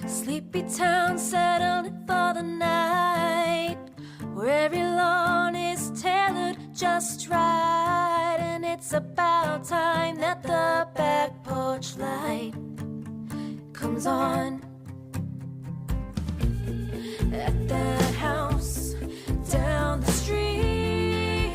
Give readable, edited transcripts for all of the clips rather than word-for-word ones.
Sleepy town settled for the night, where every lawn is tailored just right. And it's about time that the back porch light comes on. At that house down the street,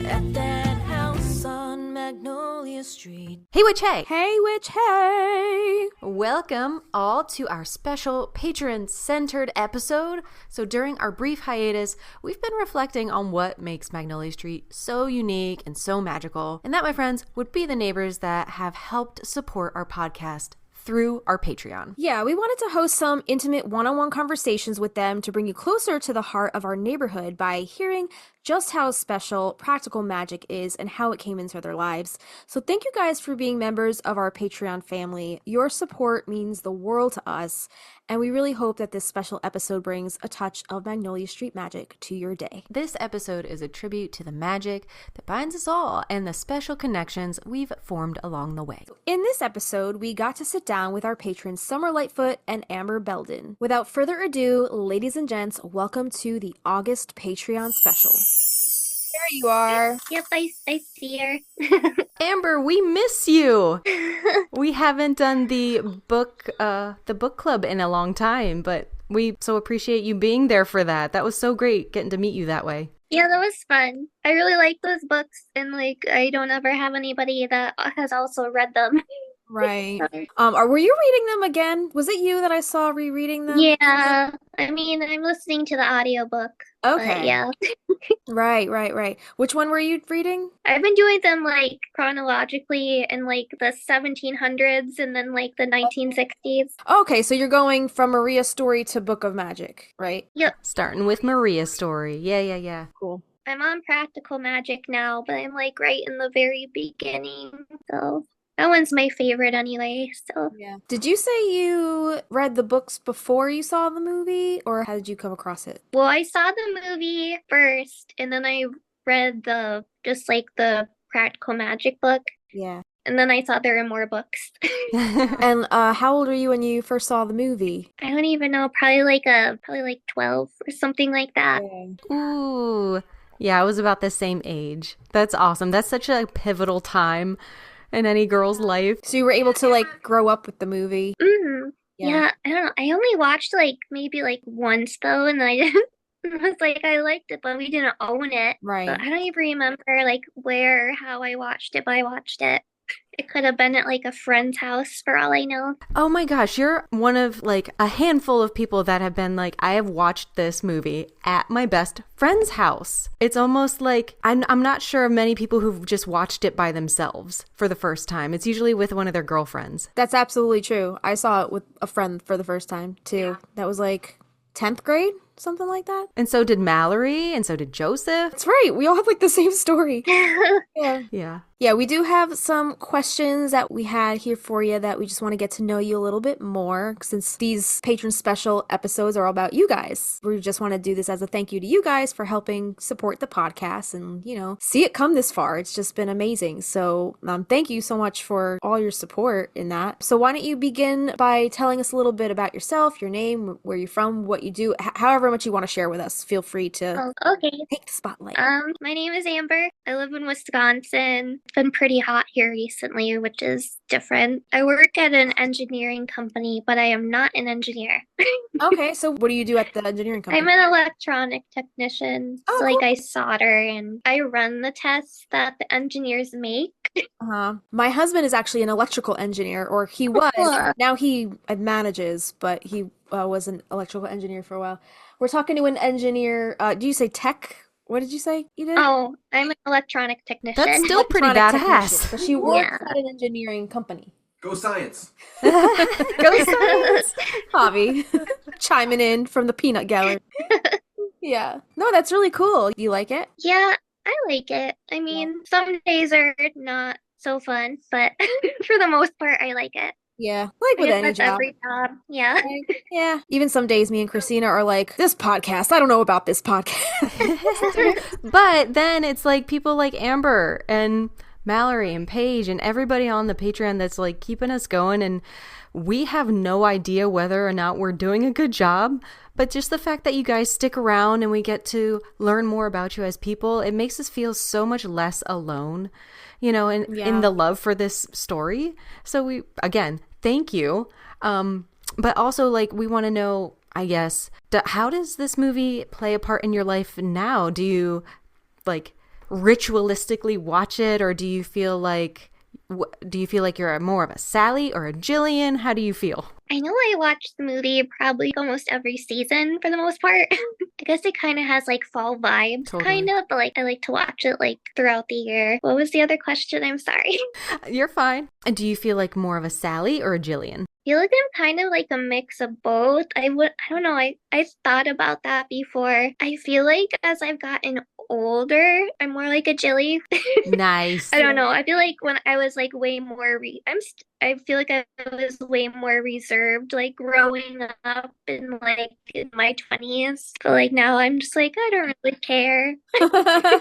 at that house on Magnolia Street. Hey Witch Hey! Hey Witch Hey! Welcome all to our special patron-centered episode. So during our brief hiatus, we've been reflecting on what makes Magnolia Street so unique and so magical. And that, my friends, would be the neighbors that have helped support our podcast through our Patreon. Yeah, we wanted to host some intimate one-on-one conversations with them to bring you closer to the heart of our neighborhood by hearing just how special practical magic is and how it came into their lives. So thank you guys for being members of our Patreon family. Your support means the world to us, and we really hope that this special episode brings a touch of Magnolia Street magic to your day. This episode is a tribute to the magic that binds us all and the special connections we've formed along the way. In this episode, we got to sit down with our patrons Summer Lightfoot and Amber Belden. Without further ado, ladies and gents, welcome to the August Patreon special. There you are. Yep, I see her. Amber, we miss you. We haven't done the book club in a long time, but we so appreciate you being there for that. That was so great getting to meet you that way. Yeah, that was fun. I really like those books, and I don't ever have anybody that has also read them. Right. Were you reading them again? Was it you that I saw rereading them? Yeah. I mean, I'm listening to the audiobook. Okay. Yeah. Right. Which one were you reading? I've been doing them chronologically in the 1700s and then the 1960s. Okay, so you're going from Maria's story to Book of Magic, right? Yep. Starting with Maria's story. Yeah. Cool. I'm on practical magic now, but I'm right in the very beginning. So that one's my favorite anyway, so. Yeah. Did you say you read the books before you saw the movie, or how did you come across it? Well, I saw the movie first, and then I read the practical magic book. Yeah. And then I saw there were more books. And how old were you when you first saw the movie? I don't even know, probably 12 or something like that. Yeah. Ooh. Yeah, I was about the same age. That's awesome. That's such a pivotal time in any girl's life. So you were able to grow up with the movie? Mm-hmm. Yeah, I don't know. I only watched maybe once though, and I was I liked it, but we didn't own it. Right. So I don't even remember where, how I watched it, but I watched it. It could have been at a friend's house for all I know. Oh my gosh, you're one of a handful of people that have been I have watched this movie at my best friend's house. It's almost I'm not sure of many people who've just watched it by themselves for the first time. It's usually with one of their girlfriends. That's absolutely true. I saw it with a friend for the first time too. That was 10th grade, something like that. And so did Mallory, and so did Joseph. That's right. We all have the same story. Yeah. Yeah, we do have some questions that we had here for you that we just want to get to know you a little bit more, since these patron special episodes are all about you guys. We just want to do this as a thank you to you guys for helping support the podcast and, see it come this far. It's just been amazing. So thank you so much for all your support in that. So why don't you begin by telling us a little bit about yourself, your name, where you're from, what you do, however much you want to share with us. Feel free to take the spotlight. My name is Amber. I live in Wisconsin. It's been pretty hot here recently, which is different. I work at an engineering company, but I am not an engineer. Okay, so what do you do at the engineering company? I'm an electronic technician. Oh, So cool. I solder and I run the tests that the engineers make. My husband is actually an electrical engineer, or he was. Cool. Now he manages, but he was an electrical engineer for a while. We're talking to an engineer. Do you say tech? What did you say you did? Oh, I'm an electronic technician. That's still pretty Electronic badass. technician. But she works Yeah. at an engineering company. Go science. Go science. Hobby. Chiming in from the peanut gallery. Yeah. No, that's really cool. You like it? Yeah, I like it. I mean, some days are not so fun, but for the most part, I like it. Yeah, like I with guess any that's job. every job. Yeah. Right? Yeah. Even some days me and Kristina are like, this podcast, I don't know about this podcast. But then it's like people like Amber and Mallory and Paige and everybody on the Patreon that's like keeping us going. And we have no idea whether or not we're doing a good job, but just the fact that you guys stick around and we get to learn more about you as people, it makes us feel so much less alone, you know, in the love for this story. So we, again, thank you. But also, like, we want to know, I guess, how does this movie play a part in your life now? Do you, like, ritualistically watch it, or do you feel like you're more of a Sally or a Jillian? How do you feel? I know I watched the movie probably almost every season for the most part. I guess it kind of has like fall vibes, Totally. kind of, but like I like to watch it like throughout the year. What was the other question? I'm sorry. You're fine. And do you feel like more of a Sally or a Jillian? I feel like I'm kind of like a mix of both. I don't know. I thought about that before. I feel like as I've gotten older, I'm more like a Jilly. Nice. I don't know. I feel like when I was like way more, I feel like I was way more reserved, like growing up in like in my 20s. But like now I'm just like, I don't really care.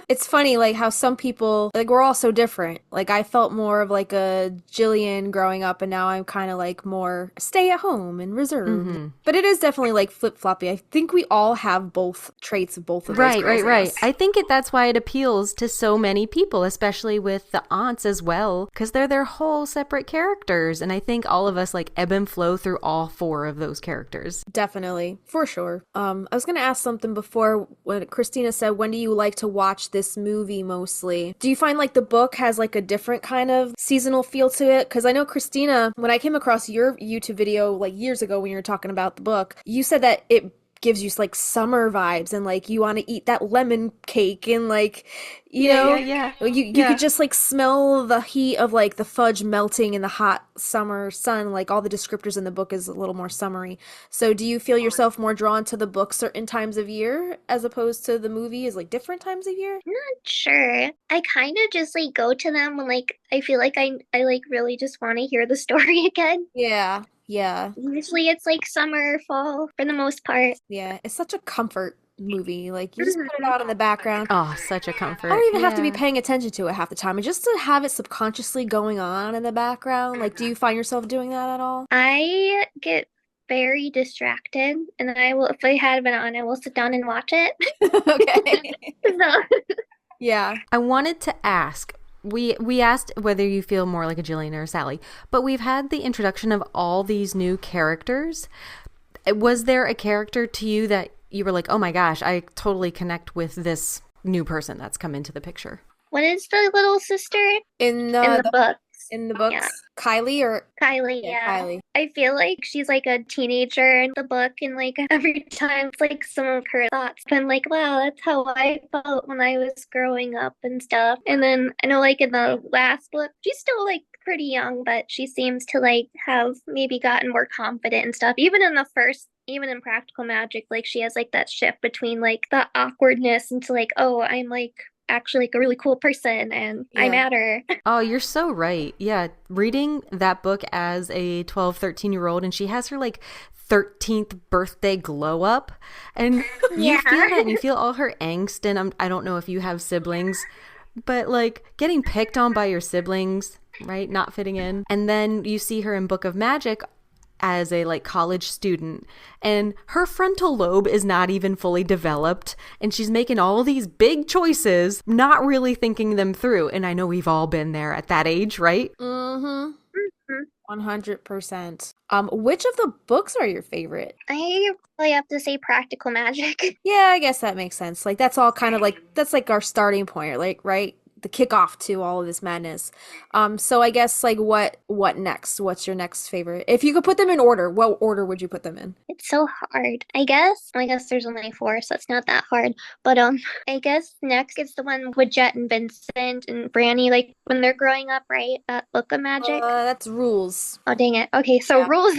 It's funny, like how some people, like we're all so different. Like I felt more of like a Jillian growing up, and now I'm kind of like more stay at home and reserved. Mm-hmm. But it is definitely like flip floppy. I think we all have both traits of both of those. Right. I think that's why it appeals to so many people, especially with the aunts as well, because they're their whole separate characters. And I think all of us like ebb and flow through all four of those characters. Definitely, for sure. I was gonna ask something before when Kristina said, when do you like to watch this movie mostly? Do you find like the book has like a different kind of seasonal feel to it? Because I know, Kristina, when I came across your YouTube video like years ago when you were talking about the book, you said that it gives you like summer vibes and like you want to eat that lemon cake and like you know you could just like smell the heat of like the fudge melting in the hot summer sun. Like all the descriptors in the book is a little more summery. So do you feel yourself more drawn to the book certain times of year as opposed to the movie is like different times of year? Not sure. I kind of just like go to them when like I feel like I like really just want to hear the story again. Yeah. Usually it's like summer or fall for the most part. Yeah, it's such a comfort movie. Like you just put it on in the background. Oh, such a comfort. I don't even have to be paying attention to it half the time. And just to have it subconsciously going on in the background. Like, do you find yourself doing that at all? I get very distracted, and I will, if I have it on, I will sit down and watch it. Okay. So. Yeah. I wanted to ask, we asked whether you feel more like a Jillian or a Sally, but we've had the introduction of all these new characters. Was there a character to you that you were like, oh my gosh, I totally connect with this new person that's come into the picture? What is the little sister In the book? In the books? Yeah. Kylie. Yeah. Kylie. I feel like she's like a teenager in the book, and like every time it's like some of her thoughts. I'm like, wow, that's how I felt when I was growing up and stuff. And then I know like in the last book, she's still like pretty young, but she seems to like have maybe gotten more confident and stuff. Even in Practical Magic, like she has like that shift between like the awkwardness into like, oh, I'm like actually like a really cool person and I matter. Oh, you're so right. Yeah. Reading that book as a 12, 13-year-old, and she has her like 13th birthday glow up, and you feel that, and you feel all her angst. And I don't know if you have siblings, but like getting picked on by your siblings, right? Not fitting in. And then you see her in Book of Magic as a like college student, and her frontal lobe is not even fully developed, and she's making all these big choices, not really thinking them through. And I know we've all been there at that age, right? 100%. Which of the books are your favorite? I probably have to say Practical Magic. Yeah, I guess that makes sense. Like that's all kind of like that's like our starting point, like right? The kickoff to all of this madness. So I guess like what next? What's your next favorite? If you could put them in order, what order would you put them in? It's so hard. I guess there's only 4, so it's not that hard. But I guess next is the one with Jet and Vincent and Branny, like when they're growing up, right? That Book of Magic. That's Rules. Oh dang it. Okay, so Rules.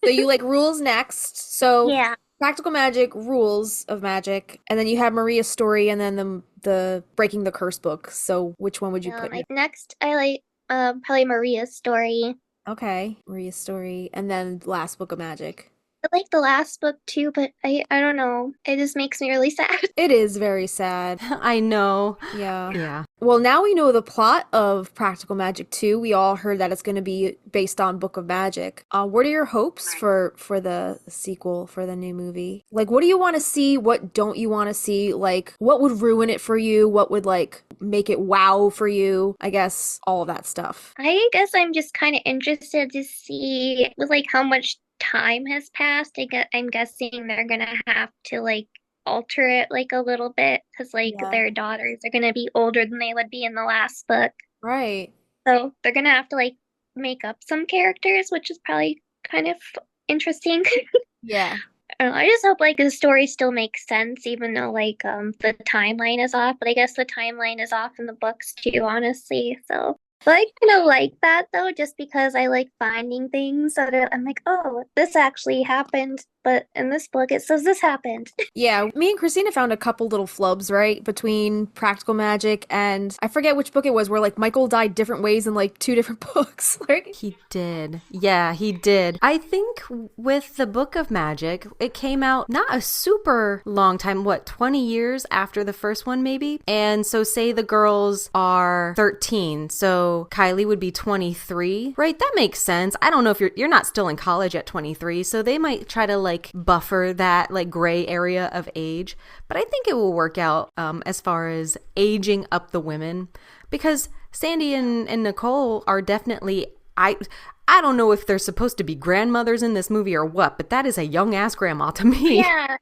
So you like Rules next. So yeah. Practical Magic, Rules of Magic, and then you have Maria's Story, and then the Breaking the Curse book. So which one would you put in? Next, I like probably Maria's Story. Okay, Maria's Story, and then last Book of Magic. like the last book too, but I don't know. It just makes me really sad. It is very sad. I know. Yeah. Yeah. Well, now we know the plot of Practical Magic 2. We all heard that it's going to be based on Book of Magic. What are your hopes for the sequel, for the new movie? Like, what do you want to see? What don't you want to see? Like, what would ruin it for you? What would, like, make it wow for you? I guess all of that stuff. I guess I'm just kind of interested to see with like how much time has passed. I'm guessing they're gonna have to like alter it like a little bit because like Yeah. their daughters are gonna be older than they would be in the last book. Right. So they're gonna have to like make up some characters, which is probably kind of interesting. Yeah. I don't know, I just hope like the story still makes sense, even though like the timeline is off. But I guess the timeline is off in the books too, honestly. So, but I kind of like that though, just because I like finding things that I'm like, oh, this actually happened, but in this book it says this happened. Yeah, me and Kristina found a couple little flubs, right, between Practical Magic and I forget which book it was, where like Michael died different ways in like 2 different books. Like He did. Yeah, he did. I think with the Book of Magic, it came out not a super long time, 20 years after the first one maybe? And so say the girls are 13, so Kylie would be 23, right? That makes sense. I don't know if you're not still in college at 23, so they might try to like buffer that like gray area of age, but I think it will work out as far as aging up the women, because Sandy and Nicole are definitely, I don't know if they're supposed to be grandmothers in this movie or what, but that is a young ass grandma to me. Yeah.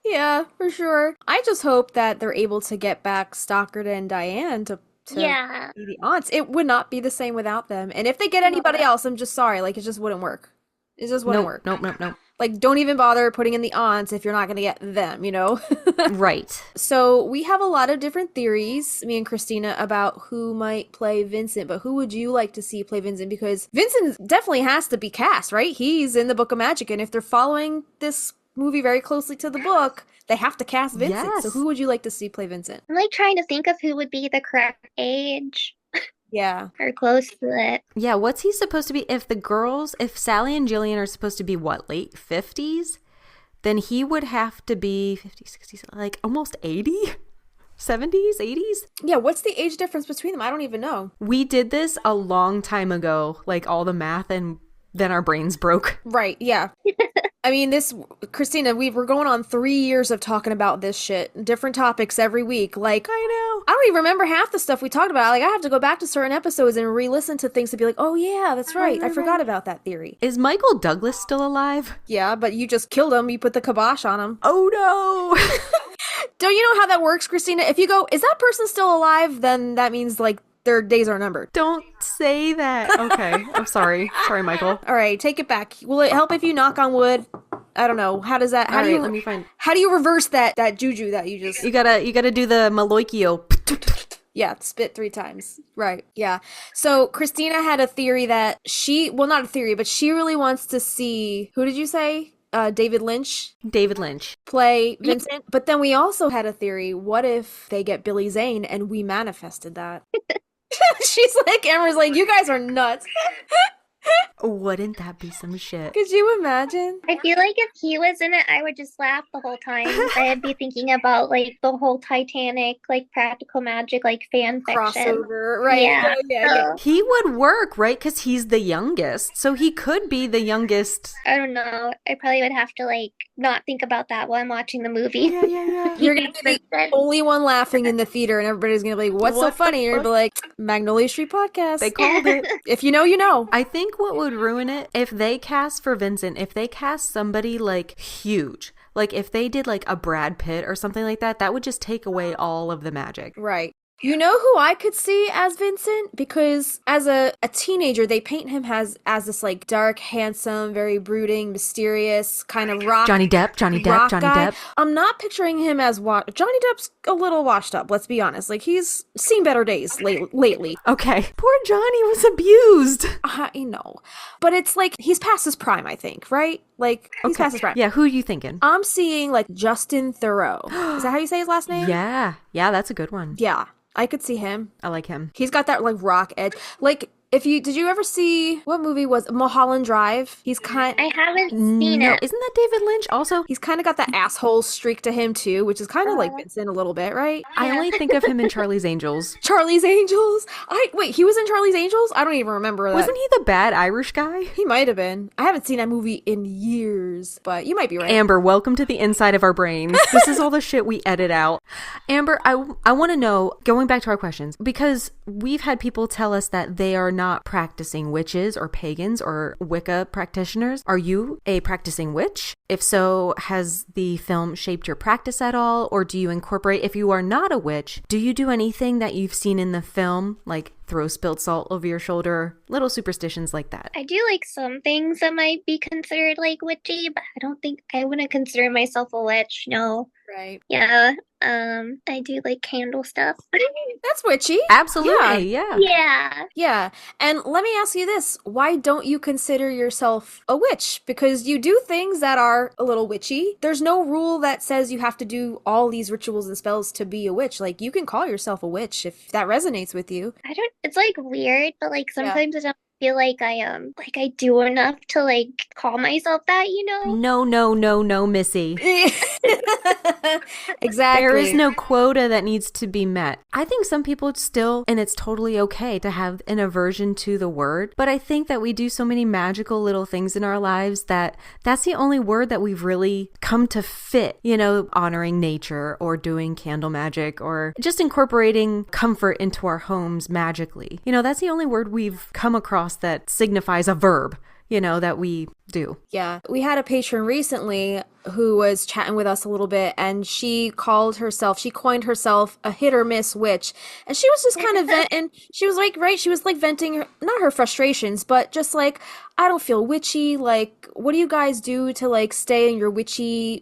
Yeah, for sure. I just hope that they're able to get back Stockard and Diane to Yeah. be the aunts. It would not be the same without them. And if they get anybody else, I'm just sorry. Like, it just wouldn't work. It just wouldn't work. Nope. Like, don't even bother putting in the aunts if you're not going to get them, you know? Right. So we have a lot of different theories, me and Kristina, about who might play Vincent, but who would you like to see play Vincent? Because Vincent definitely has to be cast, right? He's in the Book of Magic, and if they're following this movie very closely to the book, they have to cast Vincent. Yes. So who would you like to see play Vincent? I'm like trying to think of who would be the correct age Yeah. or close to it. Yeah, what's he supposed to be? If Sally and Jillian are supposed to be what, late 50s, then he would have to be 50, 60, like almost 80? 70s, 80s? Yeah, what's the age difference between them? I don't even know. We did this a long time ago, like all the math, and then our brains broke. Right, yeah. I mean, Kristina, we're going on 3 years of talking about this shit. Different topics every week. Like, I know. I don't even remember half the stuff we talked about. Like, I have to go back to certain episodes and re-listen to things to be like, oh yeah, that's right. I forgot about that theory. Is Michael Douglas still alive? Yeah, but you just killed him. You put the kibosh on him. Oh no. Don't you know how that works, Kristina? If you go, is that person still alive? Then that means, like, their days are numbered. Don't say that. Okay. I'm sorry. Sorry, Michael. All right, take it back. Will it help if you knock on wood? I don't know. How does that? How All do right, you? let me find. How do you reverse that juju that you just? You gotta do the Maloikio. Yeah, spit 3 times. Right. Yeah. So Kristina had a theory that not a theory, but she really wants to see, who did you say? David Lynch David Lynch. play Vincent. But then we also had a theory. What if they get Billy Zane and we manifested that? She's like, Amber's like, you guys are nuts. Wouldn't that be some shit? Could you imagine? I feel like if he was in it, I would just laugh the whole time. I'd be thinking about like the whole Titanic, like Practical Magic, like fan fiction. Crossover, right? Yeah. Yeah. He would work, right? Because he's the youngest. So he could be the youngest. I don't know. I probably would have to like not think about that while I'm watching the movie. Yeah. You're gonna be the only one laughing in the theater, and everybody's gonna be like, "What's so What the funny?" You're gonna fuck? be like, "Magnolia Street Podcast." They called it. If you know, you know. I think what would ruin it, if they cast for Vincent, if they cast somebody like huge, like if they did like a Brad Pitt or something like that, that would just take away all of the magic. Right. You know who I could see as Vincent? Because as a teenager, they paint him as this like dark, handsome, very brooding, mysterious kind of rock. Johnny Depp. Guy. I'm not picturing him as Johnny Depp's a little washed up. Let's be honest. Like he's seen better days lately. Okay. Poor Johnny was abused. I know, but it's like he's past his prime. I think, right? Like he's past his prime. Yeah, who are you thinking? I'm seeing like Justin Theroux. Is that how you say his last name? Yeah, that's a good one. Yeah, I could see him. I like him. He's got that like rock edge. Like Did you ever see, what movie was Mulholland Drive? I haven't seen No, it. isn't that David Lynch also? He's kind of got that asshole streak to him too, which is kind of like Vincent a little bit, right? I only think of him in Charlie's Angels. Charlie's Angels. Wait, he was in Charlie's Angels? I don't even remember that. Wasn't he the bad Irish guy? He might have been. I haven't seen that movie in years, but you might be right. Amber, welcome to the inside of our brains. This is all the shit we edit out. Amber, I want to know, going back to our questions, because we've had people tell us that they are not practicing witches or pagans or Wicca practitioners. Are you a practicing witch? If so, has the film shaped your practice at all? Or do you incorporate, if you are not a witch, do you do anything that you've seen in the film, like throw spilled salt over your shoulder, little superstitions like that? I do like some things that might be considered like witchy, but I wouldn't consider myself a witch, no. Right. Yeah, I do like candle stuff. That's witchy. Absolutely, yeah. Yeah. Yeah. And let me ask you this. Why don't you consider yourself a witch? Because you do things that are a little witchy. There's no rule that says you have to do all these rituals and spells to be a witch. Like, you can call yourself a witch if that resonates with you. It's like weird, but like sometimes I don't feel like I do enough to like call myself that, you know? No, Missy. Exactly. There is no quota that needs to be met. I think some people still, and it's totally okay to have an aversion to the word, but I think that we do so many magical little things in our lives that that's the only word that we've really come to fit, you know, honoring nature or doing candle magic or just incorporating comfort into our homes magically. You know, that's the only word we've come across that signifies a verb, you know, that we do. Yeah. We had a patron recently who was chatting with us a little bit, and she coined herself a hit or miss witch. And she was just kind of venting. She was like, right, she was like venting, not her frustrations, but just like, I don't feel witchy. Like, what do you guys do to like stay in your witchy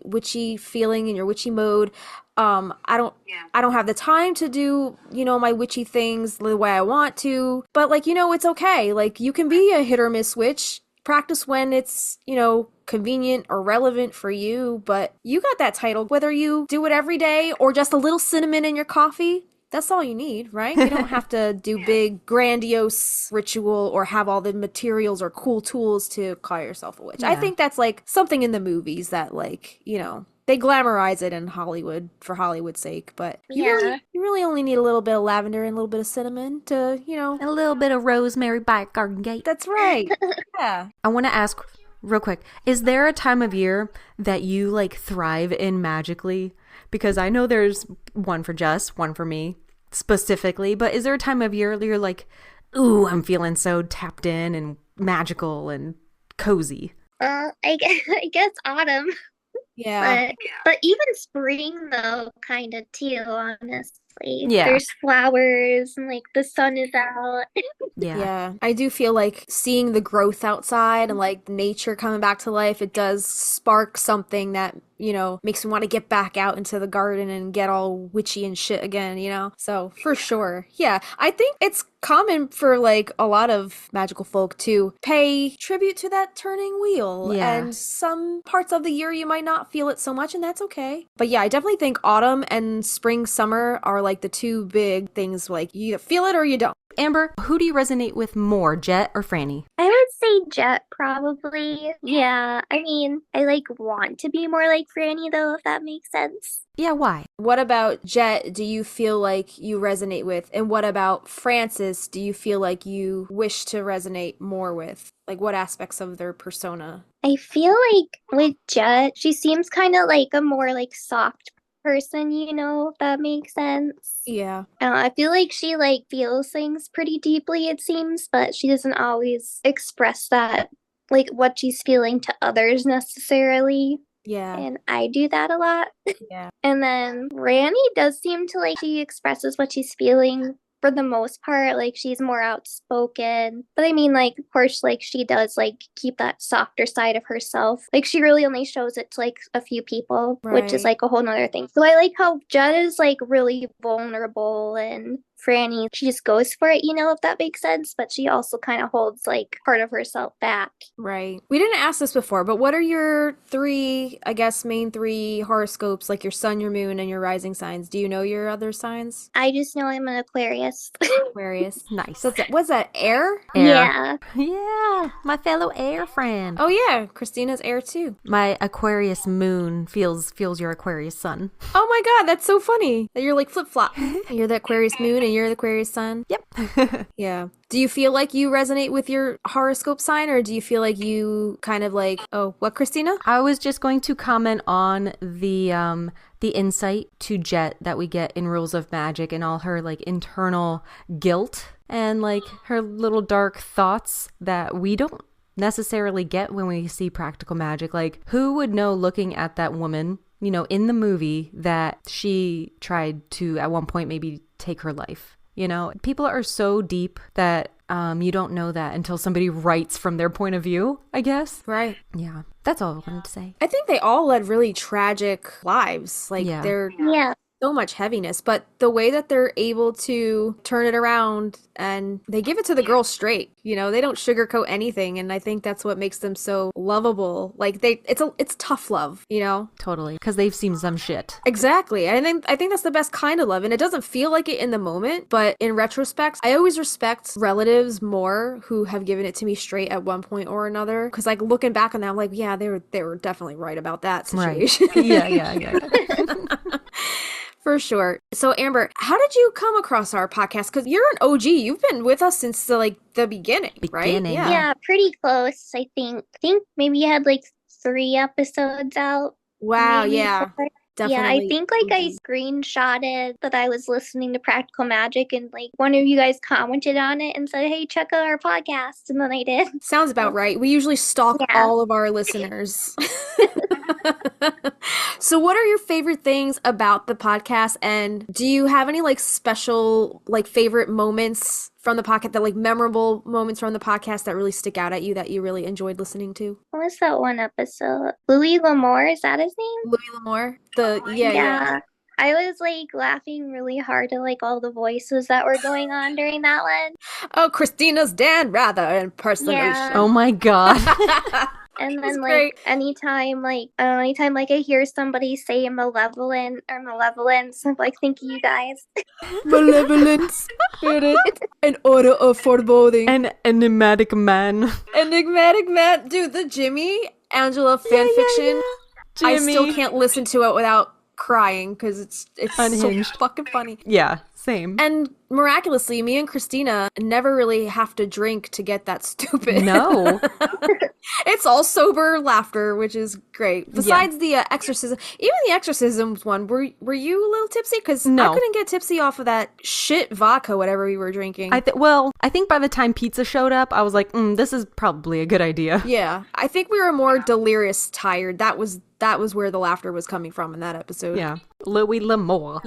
feeling, in your witchy mode? I don't have the time to do, you know, my witchy things the way I want to, but like, you know, it's okay. Like, you can be a hit or miss witch. Practice when it's, you know, convenient or relevant for you, but you got that title, whether you do it every day or just a little cinnamon in your coffee. That's all you need, right? You don't have to do big, grandiose ritual or have all the materials or cool tools to call yourself a witch. Yeah. I think that's like something in the movies that, like, you know, they glamorize it in Hollywood for Hollywood's sake, but you really only need a little bit of lavender and a little bit of cinnamon to, you know. A little bit of rosemary by garden gate. That's right. Yeah. I want to ask real quick, is there a time of year that you like thrive in magically? Because I know there's one for Jess, one for me specifically, but is there a time of year that you're like, ooh, I'm feeling so tapped in and magical and cozy? I guess autumn. Yeah. But even spring though, kind of too, honestly. Yeah. There's flowers and like the sun is out. Yeah. I do feel like seeing the growth outside and like nature coming back to life, it does spark something that, you know, makes me want to get back out into the garden and get all witchy and shit again, you know? So for sure. Yeah. I think it's common for like a lot of magical folk to pay tribute to that turning wheel. Yeah. And some parts of the year you might not feel it so much, and that's okay. But yeah, I definitely think autumn and spring, summer are like the two big things, like you feel it or you don't. Amber, who do you resonate with more, Jet or Franny? I would say Jet, probably. Yeah. I mean, I like want to be more like Franny though, if that makes sense. Yeah, why? What about Jet do you feel like you resonate with? And what about Francis do you feel like you wish to resonate more with? Like, what aspects of their persona? I feel like with Jet, she seems kind of like a more like soft person, you know, if that makes sense. Yeah. I feel like she like feels things pretty deeply, it seems, but she doesn't always express that, like what she's feeling to others necessarily. Yeah. And I do that a lot. Yeah. And then Randy does seem to like she expresses what she's feeling for the most part. Like she's more outspoken. But I mean, like, of course, like she does like keep that softer side of herself. Like she really only shows it to like a few people, which is Right. like a whole nother thing. So I like how Jed is like really vulnerable and Franny, she just goes for it, if that makes sense. But she also kind of holds like part of herself back. Right. We didn't ask this before, but what are your three, I guess, main three horoscopes, like your sun, your moon, and your rising signs? Do you know your other signs? I just know I'm an Aquarius. Aquarius. Nice. So what's that, air? Yeah. Yeah, my fellow air friend. Oh yeah, Kristina's air too. My Aquarius moon feels your Aquarius sun. Oh my god, that's so funny that you're like flip-flop. You're the Aquarius moon and you're the Aquarius sun. Yep. Yeah. Do you feel like you resonate with your horoscope sign, or do you feel like you kind of like, oh, what, Kristina? I was just going to comment on the insight to Jet that we get in Rules of Magic and all her like internal guilt and like her little dark thoughts that we don't necessarily get when we see Practical Magic. Like, who would know looking at that woman, in the movie, that she tried to at one point maybe take her life? People are so deep that you don't know that until somebody writes from their point of view, I guess. Right. Yeah, that's all I wanted to say. I think they all led really tragic lives. Like, they're so much heaviness, but the way that they're able to turn it around and they give it to the girl straight, they don't sugarcoat anything, and I think that's what makes them so lovable. Like, it's tough love, Totally, because they've seen some shit. Exactly. I think that's the best kind of love, and it doesn't feel like it in the moment, but in retrospect, I always respect relatives more who have given it to me straight at one point or another, because like looking back on that, I'm like, yeah, they were definitely right about that situation. Right. Yeah. For sure. So Amber, how did you come across our podcast? Because you're an OG. You've been with us since the beginning, right? Yeah, pretty close, I think. I think maybe you had like 3 episodes out. Wow, maybe yeah. 4. Definitely. Yeah, I think I screenshotted that I was listening to Practical Magic, and like one of you guys commented on it and said, hey, check out our podcast. And then I did. Sounds about right. We usually stalk all of our listeners. So what are your favorite things about the podcast, and do you have any special favorite moments from the podcast, that memorable moments from the podcast that really stick out at you that you really enjoyed listening to? What was that one episode? Louis L'Amour, is that his name? Louis L'Amour? Yeah. I was laughing really hard at all the voices that were going on during that one. Oh, Kristina's Dan Rather impersonation. Yeah. Oh my god. And then anytime I hear somebody say malevolence, I'm thank you guys. Malevolence, spirit, an order of foreboding. An enigmatic man. Enigmatic man. Dude, the Jimmy Angela fanfiction, I still can't listen to it without crying because it's unhinged. So fucking funny. Yeah, same. And miraculously, me and Kristina never really have to drink to get that stupid. No. It's all sober laughter, which is great. Besides the exorcism, even the exorcisms one, were you a little tipsy? Because I couldn't get tipsy off of that shit vodka, whatever we were drinking. I think by the time pizza showed up, I was like, this is probably a good idea. Yeah, I think we were more delirious tired. That was where the laughter was coming from in that episode. Yeah. Louis L'Amour.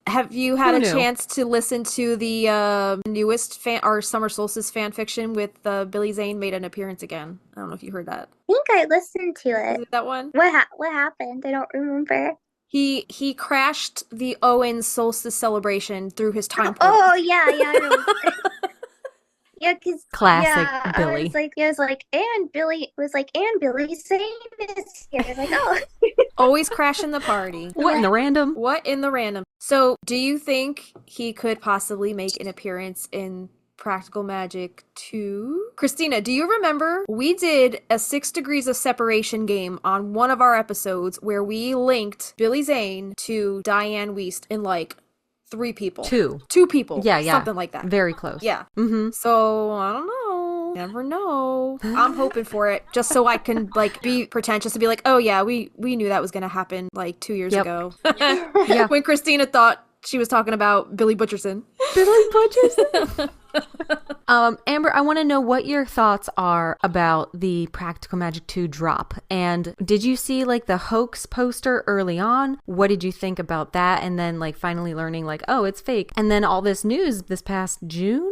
Have you had a chance to listen to the newest our Summer Solstice fan fiction with Billy Zane made an appearance again? I don't know if you heard that. I think I listened to it. Is it that one? What happened? I don't remember. He crashed the Owen Solstice celebration through his time portal. Oh yeah. I remember. Yeah, because classic Billy. I was like, and Billy Zane is here. I was like, oh. Always crashing the party. What in the random? So, do you think he could possibly make an appearance in Practical Magic 2? Kristina, do you remember we did a 6 Degrees of Separation game on one of our episodes where we linked Billy Zane to Diane Wiest in 3 people. 2 people. Yeah. Something like that. Very close. Yeah. Mm-hmm. So, I don't know. Never know. I'm hoping for it just so I can be pretentious and be like, oh yeah, we knew that was going to happen 2 years ago. Yeah. When Kristina thought she was talking about Billy Butcherson. Amber, I want to know what your thoughts are about the Practical Magic 2 drop. And did you see the hoax poster early on? What did you think about that? And then finally learning oh, it's fake. And then all this news this past June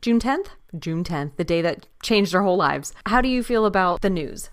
10th, June 10th, the day that changed our whole lives. How do you feel about the news?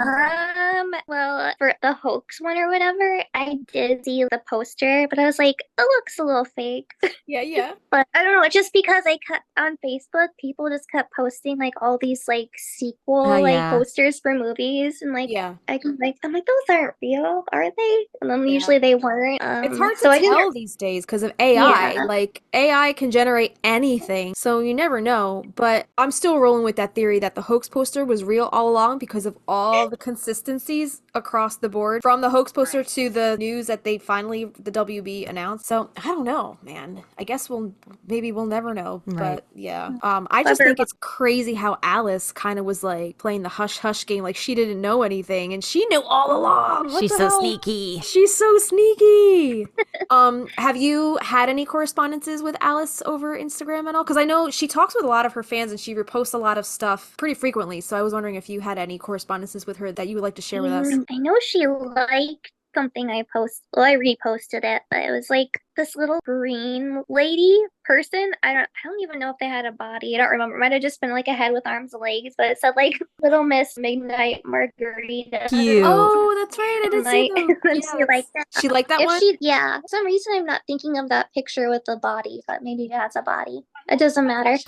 Well, for the hoax one or whatever, I did see the poster, but I was like, it looks a little fake. Yeah. But I don't know, just because I kept on Facebook, people just kept posting like all these like sequel Yeah. posters for movies, and like Yeah. I'm like those aren't real, are they? And then usually they weren't. It's hard to so I tell didn't. these days because of AI. Yeah. Like, AI can generate anything, so you never know. But I'm still rolling with that theory that the hoax poster was real all along because of all the consistencies across the board, from the hoax poster to the news that the WB announced. So I don't know, man. I guess we'll never know. Right. But yeah, I just think it's crazy how Alice kind of was like playing the hush hush game, like she didn't know anything, and she knew all along. What She's the so hell? sneaky. She's so sneaky. Have you had any correspondences with Alice over Instagram at all? Because I know she talks with a lot of her fans and she reposts a lot of stuff pretty frequently. So I was wondering if you had any correspondences with her that you would like to share with us. I know she liked something I posted. Well, I reposted it, but it was like this little green lady person. I don't even know if they had a body. I don't remember. It might have just been like a head with arms and legs, but it said like Little Miss Midnight Margarita. Cute. Oh, that's right. I did see them. And she liked that. She liked that one? Yeah. For some reason, I'm not thinking of that picture with the body, but maybe it has a body. It doesn't matter.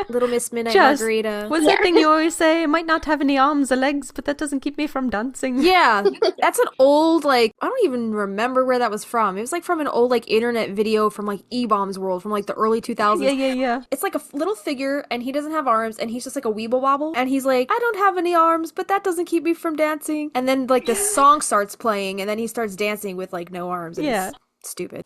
Little Miss Midnight Just- Margarita. What's that thing you always say? It might not have any arms or legs, but that doesn't keep me from dancing. Yeah, that's an old, like, I don't even remember where that was from. It was like from an old, like, internet video from, like, E-Bombs World from, like, the early 2000s. Yeah. It's like a little figure, and he doesn't have arms, and he's just like a weeble wobble, and he's like, I don't have any arms, but that doesn't keep me from dancing. And then, like, the song starts playing, and then he starts dancing with, like, no arms. And Yeah. It's stupid.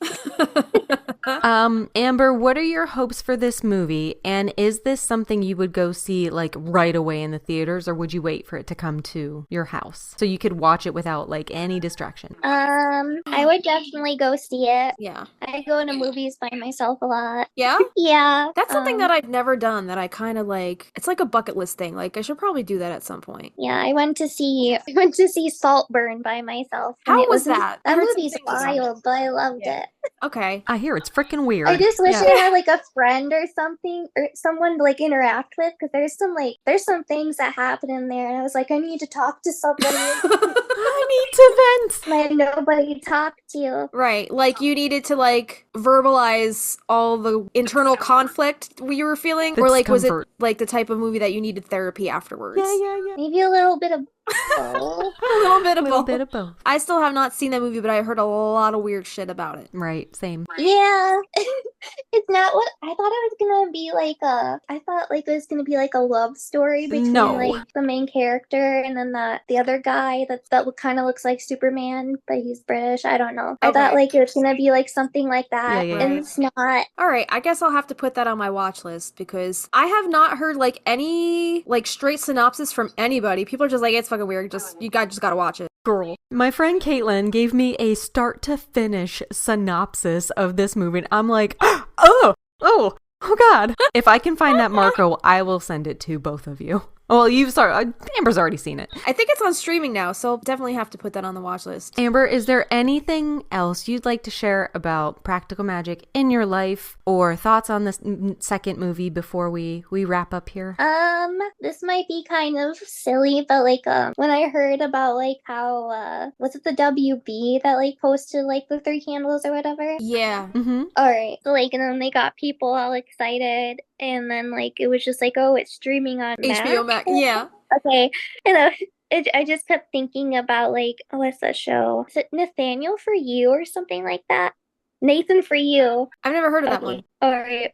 Amber, what are your hopes for this movie? And is this something you would go see like right away in the theaters, or would you wait for it to come to your house so you could watch it without like any distraction? I would definitely go see it. Yeah. I go into movies by myself a lot. Yeah? Yeah. That's something that I've never done that I kind of like. It's like a bucket list thing. Like, I should probably do that at some point. Yeah, I went to see Saltburn by myself. and How it was wasn't- that? I That heard some movie's things about it. wild, but I loved it. Okay. I hear it's freaking weird. I just wish Yeah. I had like a friend or something or someone to like interact with, because there's some things that happen in there, and I was like, I need to talk to somebody. I need to vent. I had nobody to talk to. Right. Like, you needed to, like, verbalize all the internal conflict you were feeling? The Or, like, was it, discomfort. like, the type of movie that you needed therapy afterwards? Yeah. Maybe a little bit of both. A little bit A of little both. bit of both. I still have not seen that movie, but I heard a lot of weird shit about it. Right, same. Yeah. It's not what I thought it was gonna be. Like I thought like it was gonna be like a love story between No. like the main character and then the other guy that kind of looks like Superman, but he's British. I don't know. I thought Okay. like it was gonna be like something like that, Yeah. and it's not. All right, I guess I'll have to put that on my watch list because I have not heard like any like straight synopsis from anybody. People are just like, it's fucking weird. You guys just gotta watch it. Girl. My friend Caitlin gave me a start to finish synopsis of this movie. And I'm like, oh God. If I can find that Marco, I will send it to both of you. Well, Amber's already seen it. I think it's on streaming now, so definitely have to put that on the watch list. Amber, is there anything else you'd like to share about practical magic in your life, or thoughts on this second movie before we wrap up here? This might be kind of silly, but like when I heard about like how was it the WB that like posted like the 3 candles or whatever? Yeah. Mm-hmm. All right. So like, and then they got people all excited, and then like it was just like, oh, it's streaming on HBO Max. Yeah. Okay. And I just kept thinking about like, oh, what's that show? Is it Nathaniel for You or something like that? Nathan for You. I've never heard of that Okay. one. All right.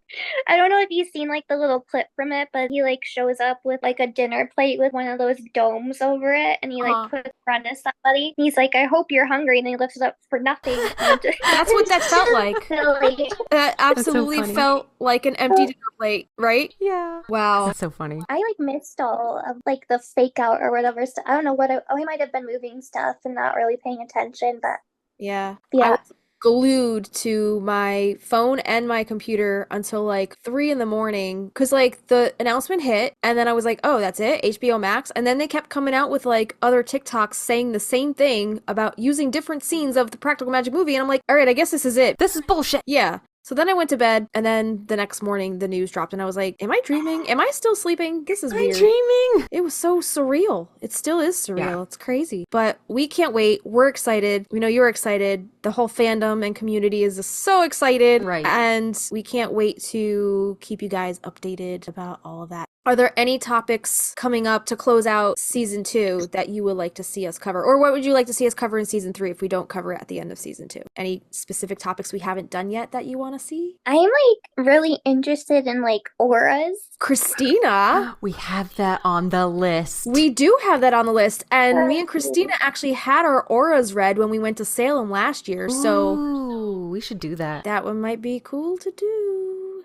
I don't know if you've seen like the little clip from it, but he like shows up with like a dinner plate with one of those domes over it, and he like puts it in front of somebody. And he's like, I hope you're hungry, and he lifts it up for nothing. That's what that felt like. Silly. That absolutely funny. felt like an empty dinner plate, right? Yeah. Wow. That's so funny. I like missed all of like the fake out or whatever stuff. I don't know what I might have been moving stuff and not really paying attention, but Yeah. yeah. I was glued to my phone and my computer until like 3 a.m. because like the announcement hit and then I was like, oh, that's it, HBO Max. And then they kept coming out with like other TikToks saying the same thing about using different scenes of the Practical Magic movie, and I'm like, all right, I guess this is it. This is bullshit. Yeah. So then I went to bed, and then the next morning the news dropped, and I was like, am I dreaming? Am I still sleeping? This is Am I weird. dreaming? It was so surreal. It still is surreal. Yeah. It's crazy. But we can't wait. We're excited. We know you're excited. The whole fandom and community is so excited. Right. And we can't wait to keep you guys updated about all of that. Are there any topics coming up to close out season 2 that you would like to see us cover? Or what would you like to see us cover in season 3 if we don't cover it at the end of season 2? Any specific topics we haven't done yet that you want to see? I'm like really interested in like auras. Kristina? We have that on the list. We do have that on the list. And me and Kristina actually had our auras read when we went to Salem last year. So Ooh, we should do that. that one might be cool to do.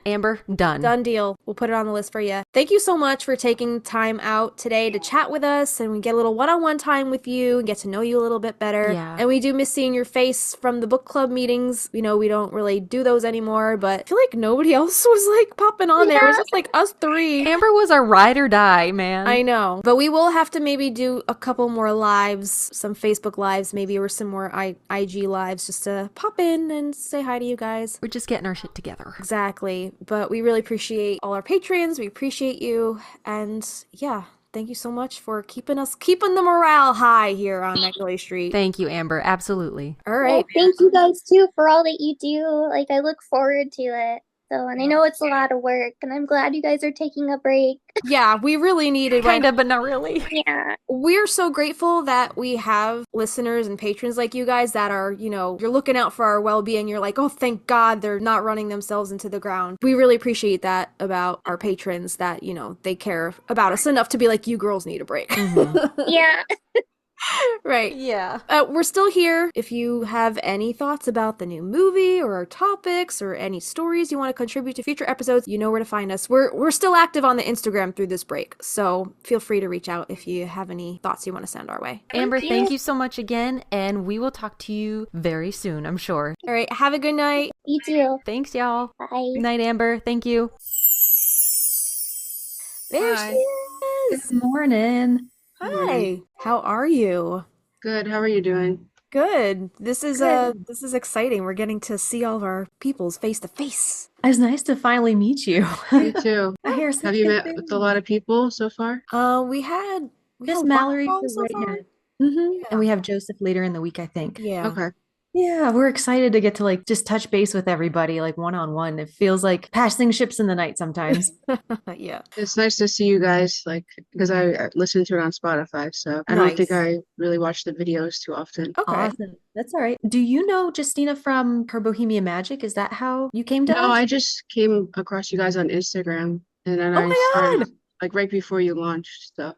Amber, done. Done deal. We'll put it on the list for you. Thank you so much for taking time out today to chat with us, and we get a little one-on-one time with you and get to know you a little bit better. Yeah. And we do miss seeing your face from the book club meetings. We know we don't really do those anymore, but I feel like nobody else was like popping on there. It was just like us 3. Amber was our ride or die, man. I know. But we will have to maybe do a couple more lives, some Facebook lives maybe, or some more IG lives just to pop in and say hi to you guys. We're just getting our shit together. Exactly. But we really appreciate all our patrons. We appreciate you. And yeah, thank you so much for keeping the morale high here on Magnolia Street. Thank you, Amber. Absolutely. All right. Well, thank you guys too for all that you do. Like I look forward to it. So, and I know it's a lot of work, and I'm glad you guys are taking a break. Yeah, we really needed Kind of, but not really. Yeah. We're so grateful that we have listeners and patrons like you guys that are, you're looking out for our well-being. You're like, oh, thank God they're not running themselves into the ground. We really appreciate that about our patrons that, they care about us enough to be like, you girls need a break. Mm-hmm. Yeah. Right. Yeah. We're still here. If you have any thoughts about the new movie or our topics or any stories you want to contribute to future episodes, you know where to find us. We're still active on the Instagram through this break, so feel free to reach out if you have any thoughts you want to send our way. Amber, thank you so much again, and we will talk to you very soon, I'm sure. All right. Have a good night. You too. Thanks, y'all. Bye. Good night, Amber. Thank you. There Hi. she is. Good morning. Hi. How are you? Good. How are you doing? Good. This is exciting. We're getting to see all of our peoples face to face. It's nice to finally meet you. Me too. I hear Have you met with a lot of people so far? We had Just one Mallory call for so right far. now. Mm-hmm. And we have Joseph later in the week, I think. Yeah. Okay. Yeah, we're excited to get to just touch base with everybody one-on-one. It feels like passing ships in the night sometimes. Yeah. It's nice to see you guys, because I listen to it on Spotify, so I don't think Nice. I really watch the videos too often. Okay. Awesome. That's all right. Do you know Justina from her Bohemian Magic? Is that how you came to No, us? I just came across you guys on Instagram, and then Oh I my started right before you launched. So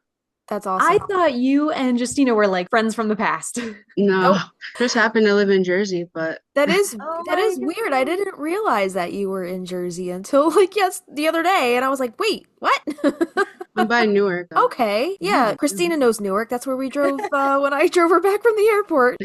That's awesome. I thought you and Justina were friends from the past. no, Nope. just happened to live in Jersey, but That is Oh that my is weird. I didn't realize that you were in Jersey until the other day, and I was like, wait, what? I'm by Newark. though. Okay. Yeah, Kristina knows Newark. That's where we drove when I drove her back from the airport.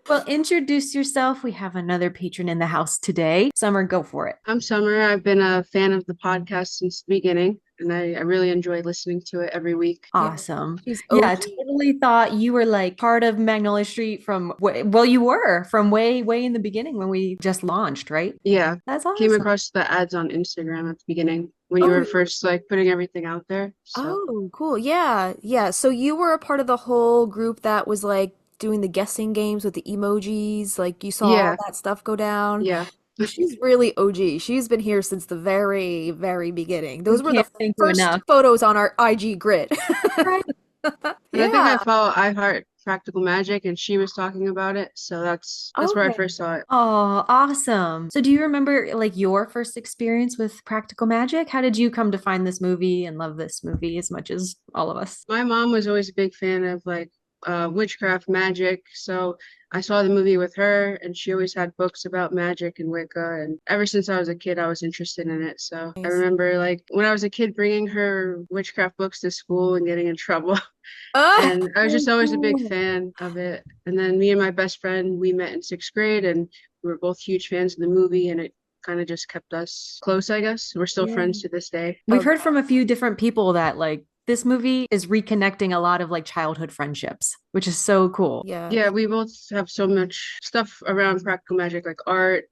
Well, introduce yourself. We have another patron in the house today. Summer, go for it. I'm Summer. I've been a fan of the podcast since the beginning, and I really enjoy listening to it every week. Awesome. She's Yeah, I OG. totally thought you were part of Magnolia Street you were from way, way in the beginning when we just launched, right? Yeah. That's Came awesome. across the ads on Instagram at the beginning when you Oh. were first putting everything out there. So Oh, cool. Yeah. Yeah. So you were a part of the whole group that was doing the guessing games with the emojis. You saw all Yeah. that stuff go down. yeah. She's really OG. She's been here since the very, very beginning. Those were the Can't thank you first enough. photos on our IG grid. Right. And I think I follow I Heart Practical Magic, and she was talking about it. So that's where I Okay. first saw it. Oh, awesome. So do you remember your first experience with practical magic? How did you come to find this movie and love this movie as much as all of us? My mom was always a big fan of witchcraft magic, so I saw the movie with her, and she always had books about magic and Wicca, and ever since I was a kid I was interested in it. So I Nice. remember when I was a kid bringing her witchcraft books to school and getting in trouble. Ah, And I was just always a big fan of it. And then me and my best friend, we met in 6th grade, and we were both huge fans of the movie, and it kind of just kept us close, I guess. We're still Yeah. friends to this day. We've heard from a few different people that this movie is reconnecting a lot of like childhood friendships, which is so cool. Yeah, we both have so much stuff around practical magic, like art,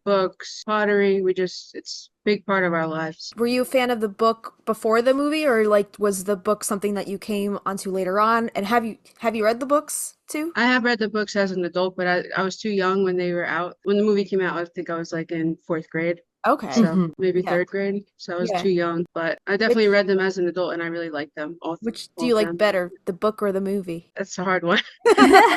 books, pottery. It's a big part of our lives. Were you a fan of the book before the movie, or like was the book something that you came onto later on? And have you read the books too? I have read the books as an adult, but I was too young when they were out. When the movie came out, I think I was like in fourth grade. Okay. So maybe Yeah. third grade. So I was Yeah. too young, but I definitely read them as an adult and I really liked them. Which do all you of like them. better, the book or the movie? That's a hard one. I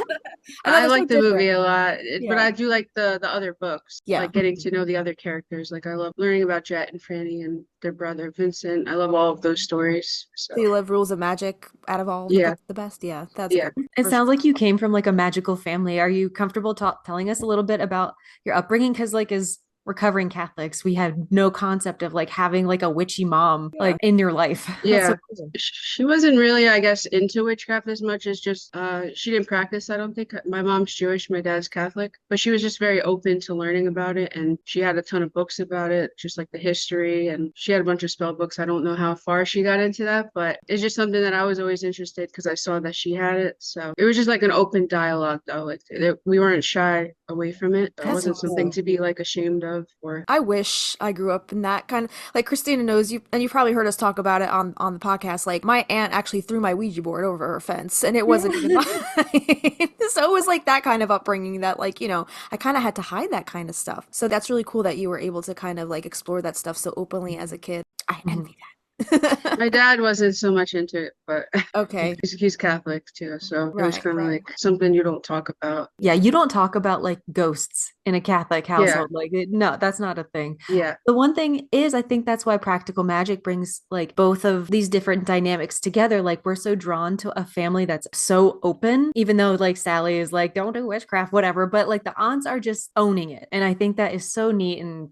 I they're so like the movie different. a lot, but Yeah. I do like the other books. Yeah. Like getting to know the other characters. Like I love learning about Jet and Franny and their brother Vincent. I love all of those stories. So So you love Rules of Magic out of all the yeah, books the best? Yeah, that's yeah. good. It For sounds sure. like you came from like a magical family. Are you comfortable telling us a little bit about your upbringing? Because like as recovering Catholics, we have no concept of like having like a witchy mom like in your life. That's Yeah. so cool. She wasn't really, I guess, into witchcraft as much as just she didn't practice, I don't think. My mom's Jewish, my dad's Catholic, but she was just very open to learning about it, and she had a ton of books about it, just like the history, and she had a bunch of spell books. I don't know how far she got into that, but it's just something that I was always interested because I saw that she had it. So it was just like an open dialogue though. Like we weren't shy away from it. It That's wasn't something cool. to be like ashamed of or I wish I grew up in that kind of, like Kristina knows you, and you probably heard us talk about it on the podcast. Like my aunt actually threw my Ouija board over her fence, and it wasn't even mine. So it was like that kind of upbringing that, like, I kind of had to hide that kind of stuff. So that's really cool that you were able to kind of like explore that stuff so openly as a kid. I envy that. my dad wasn't so much into it, but Okay. he's Catholic too, so it was Right, kind of right. like something you don't talk about. Yeah, you don't talk about like ghosts in a Catholic Yeah, household. Like, no, that's not a thing. yeah. The one thing is, I think that's why practical magic brings like both of these different dynamics together. Like, we're so drawn to a family that's so open, even though like Sally is like, don't do witchcraft, whatever. But like the aunts are just owning it. And I think that is so neat. And,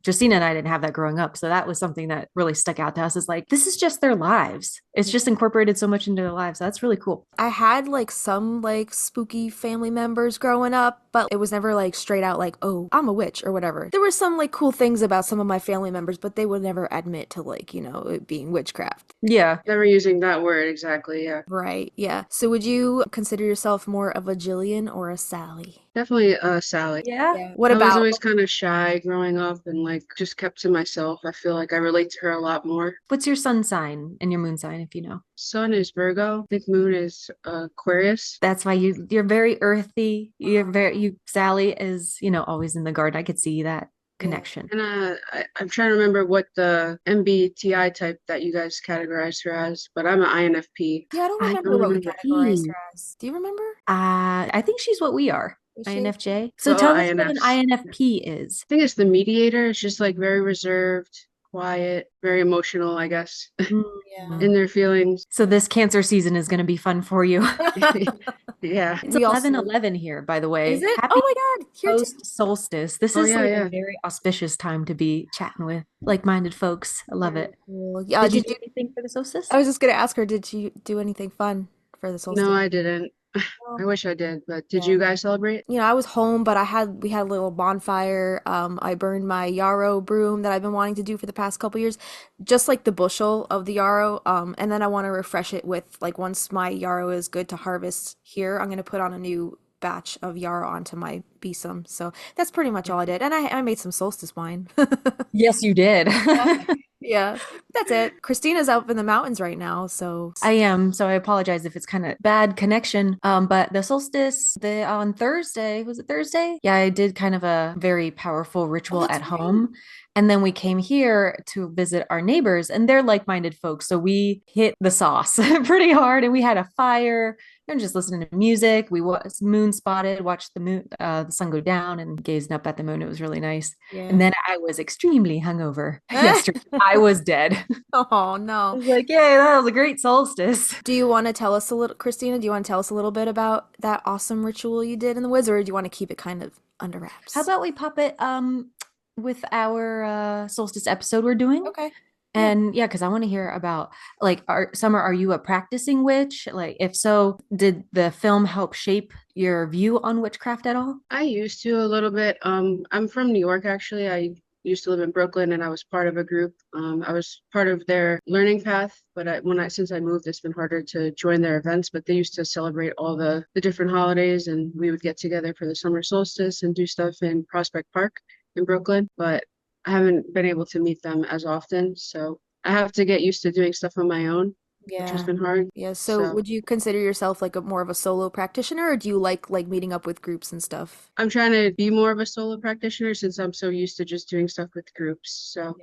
Justina and I didn't have that growing up. So that was something that really stuck out to us is like, this is just their lives. It's just incorporated so much into their lives. So that's really cool. I had like some like spooky family members growing up, but it was never like straight out like, oh, I'm a witch or whatever. There were some like cool things about some of my family members, but they would never admit to like, it being witchcraft. Yeah. Never using that word exactly, yeah. Right, yeah. So would you consider yourself more of a Jillian or a Sally? Definitely Sally. Yeah. What I was about always kind of shy growing up and like just kept to myself. I feel like I relate to her a lot more. What's your sun sign and your moon sign, if you know? Sun is Virgo. I think moon is Aquarius. That's why you're very earthy. Sally is, always in the garden. I could see that connection. And I'm trying to remember what the MBTI type that you guys categorized her as, but I'm an INFP. Yeah, I don't I remember don't what we remember. categorized her as. Do you remember? I think she's what we are. Is she? INFJ. So So tell us what an INFs. INFP is. I think it's the mediator. It's just like very reserved, quiet, very emotional, I guess, Yeah. in their feelings. So this Cancer season is going to be fun for you. Yeah. It's We also- 11/11 here, by the way. Is it? Happy Oh my God. Here too. post solstice. This Oh, is yeah, like yeah. a very auspicious time to be chatting with like-minded folks. I love it. Cool. Yeah, Did you did do anything for the solstice? I was just gonna ask her, did you do anything fun for the solstice? No, I didn't. I wish I did, but did you guys celebrate? I was home, but we had a little bonfire. I burned my yarrow broom that I've been wanting to do for the past couple years, just like the bushel of the yarrow. And then I want to refresh it with like once my yarrow is good to harvest here, I'm gonna put on a new batch of yarrow onto my besom. So that's pretty much all I did. And I made some solstice wine. Yes, you did. Yeah, that's it. Kristina's up in the mountains right now, so I am, so I apologize if it's kind of bad connection. But the solstice, on Thursday, was it Thursday? Yeah, I did kind of a very powerful ritual that's at home. And then we came here to visit our neighbors, and they're like-minded folks. So we hit the sauce pretty hard, and we had a fire and just listening to music. We moon spotted, watched the sun go down, and gazed up at the moon. It was really nice. yeah. And then I was extremely hungover yesterday. I was dead. Oh I no. was like, yay, that was a great solstice. Do you want to tell us a little, Kristina? Do you want to tell us a little bit about that awesome ritual you did in the woods, or do you want to keep it kind of under wraps? How about we pop it with our solstice episode we're doing? Okay. And yeah, because I want to hear about like, Summer, are you a practicing witch? Like, if so, did the film help shape your view on witchcraft at all? I used to a little bit. I'm from New York, actually. I used to live in Brooklyn, and I was part of a group. I was part of their learning path, but since I moved, it's been harder to join their events. But they used to celebrate all the different holidays, and we would get together for the summer solstice and do stuff in Prospect Park in Brooklyn. But I haven't been able to meet them as often, so I have to get used to doing stuff on my own, which has been hard. Yeah. So would you consider yourself like a more of a solo practitioner, or do you like meeting up with groups and stuff? I'm trying to be more of a solo practitioner since I'm so used to just doing stuff with groups. So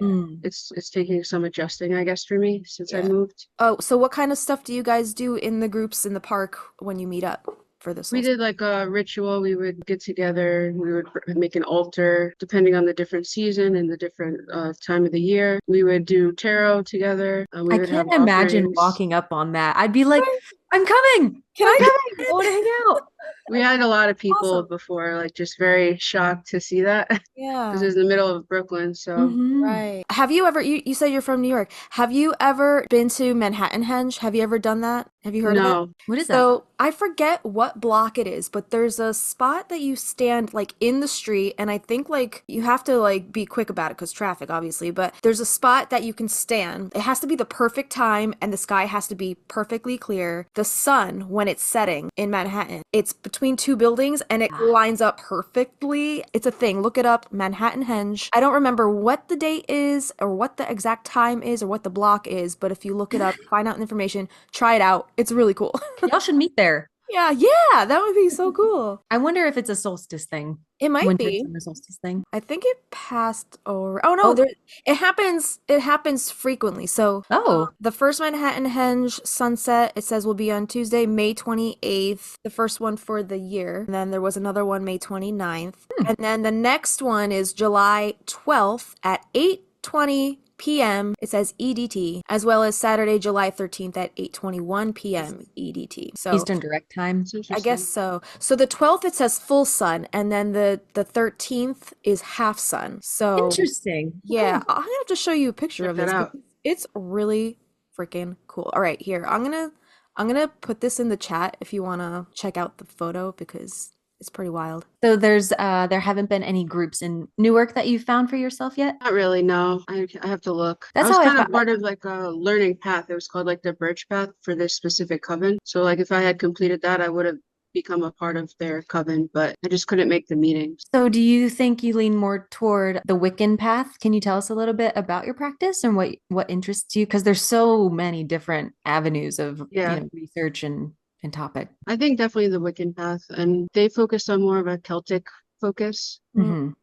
it's taking some adjusting, I guess, for me since I moved. Oh, so what kind of stuff do you guys do in the groups in the park when you meet up for this? We did like a ritual. We would get together. We would make an altar depending on the different season and the different time of the year. We would do tarot together. I can't imagine walking up on that. I'd be like, I'm coming. I want to hang out. We had a lot of people before, like just very shocked to see that. Yeah. Because it was in the middle of Brooklyn. So Right. Have you ever, you said you're from New York. Have you ever been to Manhattan Henge? Have you ever done that? Have you heard of it? What is that? So I forget what block it is, but there's a spot that you stand like in the street, and I think like you have to like be quick about it because traffic, obviously, but there's a spot that you can stand. It has to be the perfect time, and the sky has to be perfectly clear. The sun, when it's setting in Manhattan, it's between two buildings and it lines up perfectly. It's a thing. Look it up, Manhattan Henge. I don't remember what the date is or what the exact time is or what the block is, but if you look it up, find out information, try it out. It's really cool. Y'all should meet there. Yeah, that would be so cool. I wonder if it's a solstice thing. It might Winter be. summer solstice thing. I think it passed over. Oh no, it happens. It happens frequently. So the first Manhattan Henge sunset, it says, will be on Tuesday, May 28th. The first one for the year. And then there was another one May 29th. And then the next one is July 12th at 8:20 p.m. It says EDT, as well as Saturday, July 13th at 8:21 p.m. EDT. So Eastern Direct Time. I guess so. So the 12th, it says full sun, and then the 13th is half sun. So interesting. Yeah, I'm gonna have to show you a picture of this. out. It's really freaking cool. All right, here, I'm gonna put this in the chat if you wanna check out the photo because it's pretty wild. So there haven't been any groups in Newark that you found for yourself yet? Not really, no. I have to look. That's I was how I kind of found- part of like a learning path. It was called like the Birch Path for this specific coven. So like if I had completed that, I would have become a part of their coven, but I just couldn't make the meetings. So do you think you lean more toward the Wiccan path? Can you tell us a little bit about your practice and what interests you? Because there's so many different avenues of research and topic. I think definitely the Wiccan path, and they focus on more of a Celtic focus.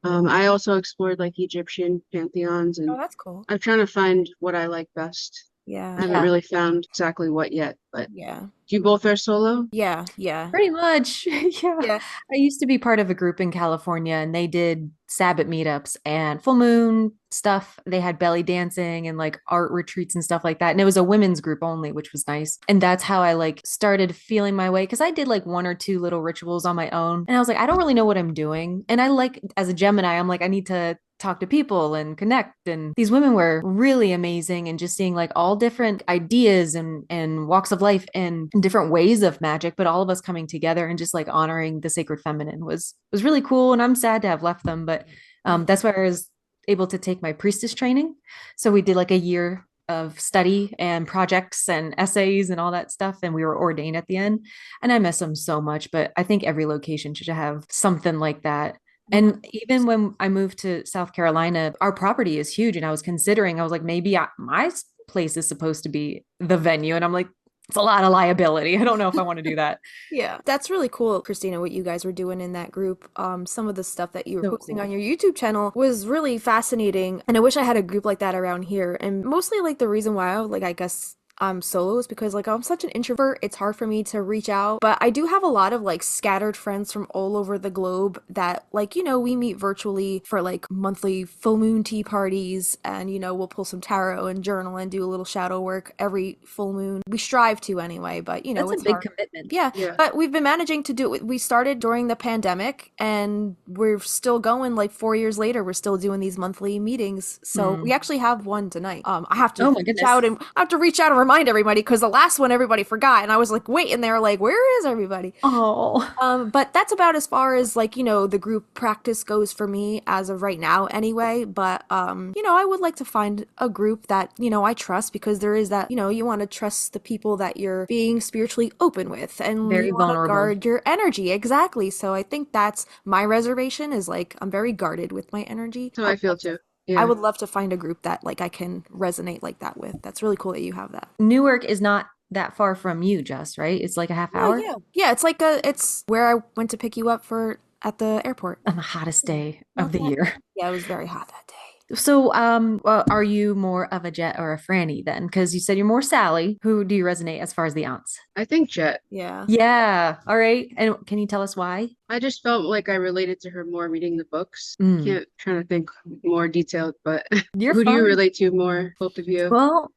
I also explored like Egyptian pantheons, and that's cool. I'm trying to find what I like best. Yeah. I haven't really found exactly what yet, but Yeah. you both are solo? Yeah. Pretty much. Yeah. I used to be part of a group in California, and they did Sabbath meetups and full moon stuff. They had belly dancing and like art retreats and stuff like that. And it was a women's group only, which was nice. And that's how I like started feeling my way, because I did like one or two little rituals on my own. And I was like, I don't really know what I'm doing. And I like, as a Gemini, I'm like, I need to talk to people and connect. And these women were really amazing, and just seeing like all different ideas and walks of life and different ways of magic, but all of us coming together and just like honoring the sacred feminine was really cool. And I'm sad to have left them, but that's where I was able to take my priestess training. So we did like a year of study and projects and essays and all that stuff, and we were ordained at the end. And I miss them so much, but I think every location should have something like that. And even when I moved to South Carolina, our property is huge. And I was like, maybe my place is supposed to be the venue. And I'm like, it's a lot of liability. I don't know if I want to do that. Yeah, that's really cool, Kristina, what you guys were doing in that group. Some of the stuff that you were posting on your YouTube channel was really fascinating. And I wish I had a group like that around here. And mostly like the reason why I guess I'm solo is because like I'm such an introvert, it's hard for me to reach out. But I do have a lot of like scattered friends from all over the globe that like, we meet virtually for like monthly full moon tea parties, and we'll pull some tarot and journal and do a little shadow work every full moon. We strive to anyway, but that's it's a big hard. commitment. Yeah, but we've been managing to do it. We started during the pandemic, and we're still going like 4 years later. We're still doing these monthly meetings. So we actually have one tonight. I have to reach out and remind remind everybody because the last one everybody forgot, and I was like waiting there, like, where is everybody? Oh. But that's about as far as like, the group practice goes for me as of right now anyway. But I would like to find a group that, I trust, because there is that, you want to trust the people that you're being spiritually open with, and Very you want to vulnerable. guard your energy. Exactly. So I think that's my reservation, is like I'm very guarded with my energy. So I feel too. I Yeah. would love to find a group that like I can resonate like that with. That's really cool that you have that. Newark is not that far from you, Just, right? It's like a half hour. Yeah, it's where I went to pick you up at the airport. On the hottest day of the year. Yeah, it was very hot that day. So, well, are you more of a Jet or a Franny then? Because you said you're more Sally. Who do you resonate as far as the aunts? I think Jet. Yeah. Yeah. All right. And can you tell us why? I just felt like I related to her more reading the books. Mm. Trying to think more detailed, but You're who do you fine. relate to more, both of you? Well,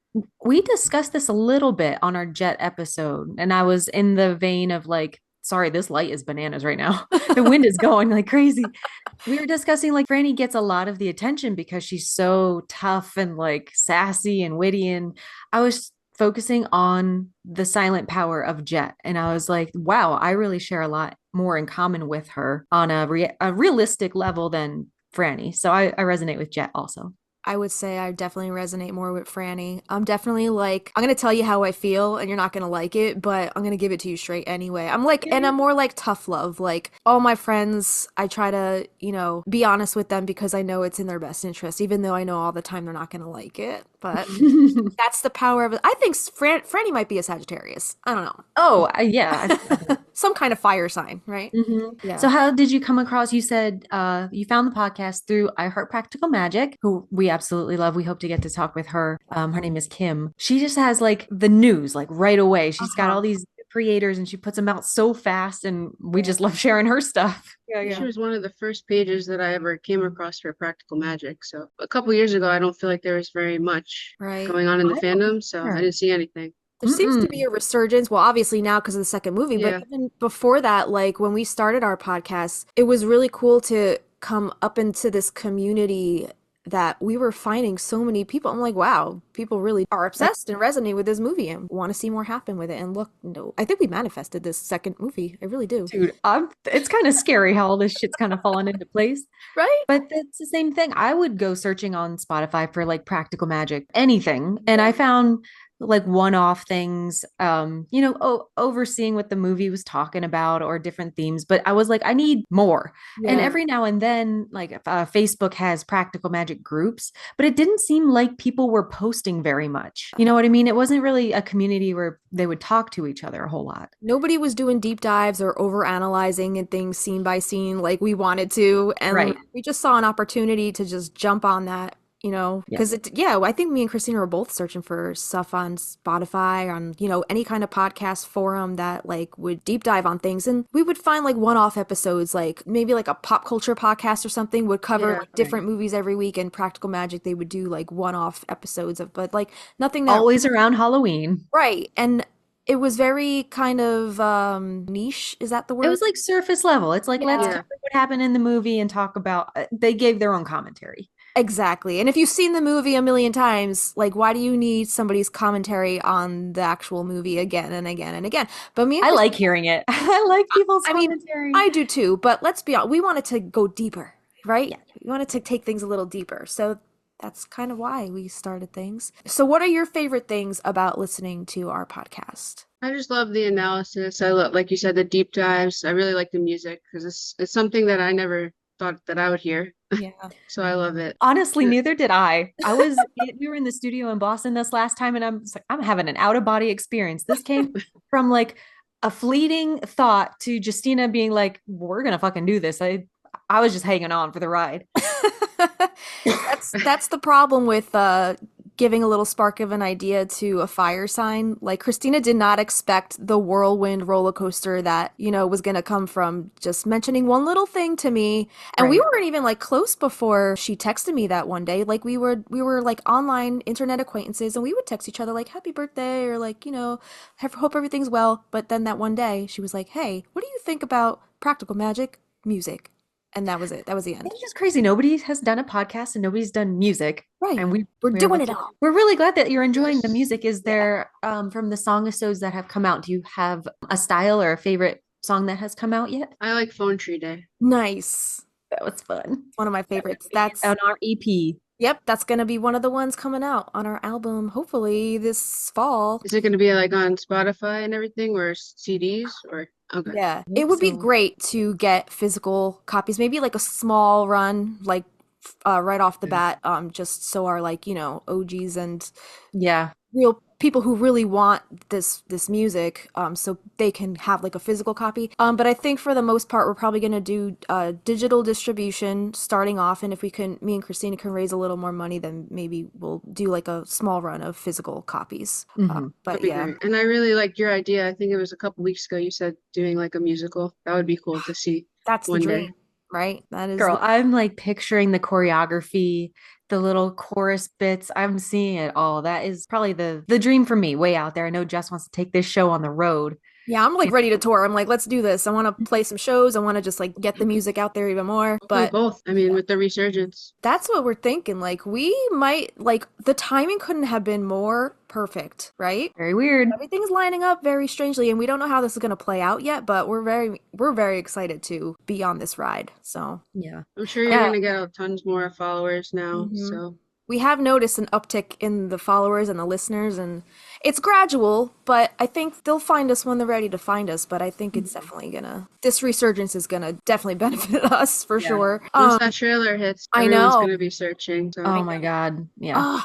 we discussed this a little bit on our Jet episode, and I was in the vein of like, sorry, this light is bananas right now. The wind is going like crazy. We were discussing like Franny gets a lot of the attention because she's so tough and like sassy and witty. And I was focusing on the silent power of Jet. And I was like, wow, I really share a lot more in common with her on a realistic level than Franny. So I resonate with Jet also. I would say I definitely resonate more with Franny. I'm definitely like, I'm going to tell you how I feel and you're not going to like it, but I'm going to give it to you straight anyway. I'm like, and I'm more like tough love. Like all my friends, I try to, be honest with them because I know it's in their best interest, even though I know all the time they're not going to like it. But that's the power of it. I think Franny might be a Sagittarius. I don't know. Oh, yeah. Some kind of fire sign, right? Mm-hmm. Yeah. So how did you come across, you said you found the podcast through I Heart Practical Magic, who we absolutely love. We hope to get to talk with her. Her name is Kim. She just has like the news like right away. She's got all these creators and she puts them out so fast, and we just love sharing her stuff. She was one of the first pages that I ever came across for Practical Magic. So a couple years ago, I don't feel like there was very much going on in the fandom, so I didn't see anything. There seems to be a resurgence. Well, obviously now because of the second movie, but even before that, like when we started our podcast, it was really cool to come up into this community that we were finding so many people. I'm like, wow, people really are obsessed and resonate with this movie and want to see more happen with it. And look, I think we manifested this second movie. I really do. Dude, it's kind of scary how all this shit's kind of fallen into place. Right? But it's the same thing. I would go searching on Spotify for like Practical Magic, anything. And I found like one-off things, overseeing what the movie was talking about or different themes. But I was like, I need more. Yeah. And every now and then, like Facebook has Practical Magic groups, but it didn't seem like people were posting very much. You know what I mean? It wasn't really a community where they would talk to each other a whole lot. Nobody was doing deep dives or over analyzing and things scene by scene like we wanted to. And we just saw an opportunity to just jump on that. Because I think me and Kristina were both searching for stuff on Spotify, on, any kind of podcast forum that like would deep dive on things. And we would find like one-off episodes, like maybe like a pop culture podcast or something would cover different movies every week, and Practical Magic, they would do like one-off episodes of, but like nothing that always around Halloween. Right. And it was very kind of niche. Is that the word? It was like surface level. It's like, let's cover what happened in the movie and talk about, they gave their own commentary. Exactly. And if you've seen the movie a million times, like, why do you need somebody's commentary on the actual movie again and again and again? But I like hearing it. I like people's commentary. I do too. But let's be honest, we wanted to go deeper, right? Yeah. We wanted to take things a little deeper. So that's kind of why we started things. So what are your favorite things about listening to our podcast? I just love the analysis. I love, like you said, the deep dives. I really like the music because it's something that I never thought that I would hear. Yeah. So I love it. Honestly, neither did I. We were in the studio in Boston this last time, and I'm having an out of body experience. This came from like a fleeting thought to Justina being like, we're going to fucking do this. I was just hanging on for the ride. That's the problem with giving a little spark of an idea to a fire sign. Like Kristina did not expect the whirlwind roller coaster that, was going to come from just mentioning one little thing to me. And we weren't even like close before she texted me that one day. Like we were like online internet acquaintances, and we would text each other like happy birthday or like, hope everything's well. But then that one day she was like, hey, what do you think about Practical Magic music? And that was it. That was the end. It's just crazy. Nobody has done a podcast and nobody's done music. Right. And we're doing it all. We're really glad that you're enjoying the music. Is there, from the song episodes that have come out, do you have a style or a favorite song that has come out yet? I like Phone Tree Day. Nice. That was fun. One of my favorites. That's on our EP. Yep, that's going to be one of the ones coming out on our album, hopefully this fall. Is it going to be like on Spotify and everything, or CDs, or okay? Yeah, it would be great to get physical copies, maybe like a small run, like right off the bat, just so our OGs and real people who really want this music, so they can have like a physical copy. But I think for the most part, we're probably going to do digital distribution starting off. And if me and Kristina can raise a little more money, then maybe we'll do like a small run of physical copies. But yeah. Great. And I really liked your idea. I think it was a couple weeks ago you said doing like a musical. That would be cool to see. That's the dream, right? That is. Girl, I'm like picturing the choreography, the little chorus bits. I'm seeing it all. That is probably the dream for me, way out there. I know Jess wants to take this show on the road. Yeah, I'm like ready to tour. I'm like, let's do this. I want to play some shows. I want to just like get the music out there even more. But both. I mean, with the resurgence. That's what we're thinking. Like we might the timing couldn't have been more perfect, right? Very weird. Everything's lining up very strangely, and we don't know how this is going to play out yet, but we're very excited to be on this ride. So yeah, I'm sure you're going to get tons more followers now. So we have noticed an uptick in the followers and the listeners, and it's gradual, but I think they'll find us when they're ready to find us. But I think it's definitely this resurgence is gonna definitely benefit us for sure. Once that trailer hits, everyone's gonna be searching. So. Oh my God. Yeah.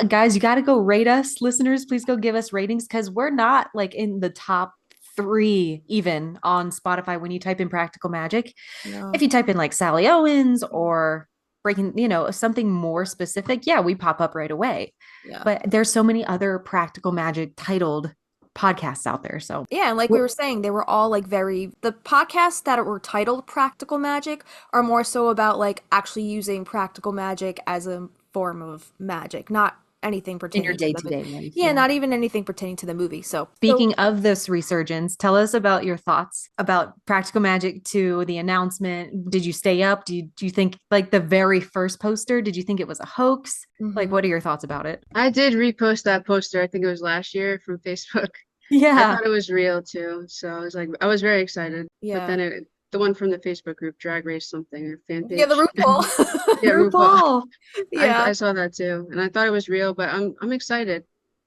Guys, you got to go rate us. Listeners, please go give us ratings, because we're not like in the top 3 even on Spotify when you type in Practical Magic. No. If you type in like Sally Owens or breaking, something more specific, we pop up right away. Yeah. But there's so many other Practical Magic titled podcasts out there. So and like we were saying, they were all like the podcasts that were titled Practical Magic are more so about like actually using practical magic as a form of magic, not anything pertaining in your day-to-day life. Yeah, not even anything pertaining to the movie. So speaking of this resurgence, tell us about your thoughts about Practical Magic to the announcement. Did you stay up? Do you think like the very first poster, did you think it was a hoax? Like, what are your thoughts about it? I did repost that poster. I think it was last year from Facebook. Yeah. I thought it was real too. So I was very excited. Yeah. But then the one from the Facebook group, Drag Race something, or fan page. Yeah, the RuPaul. Yeah, RuPaul. Yeah. I saw that too. And I thought it was real, but I'm excited.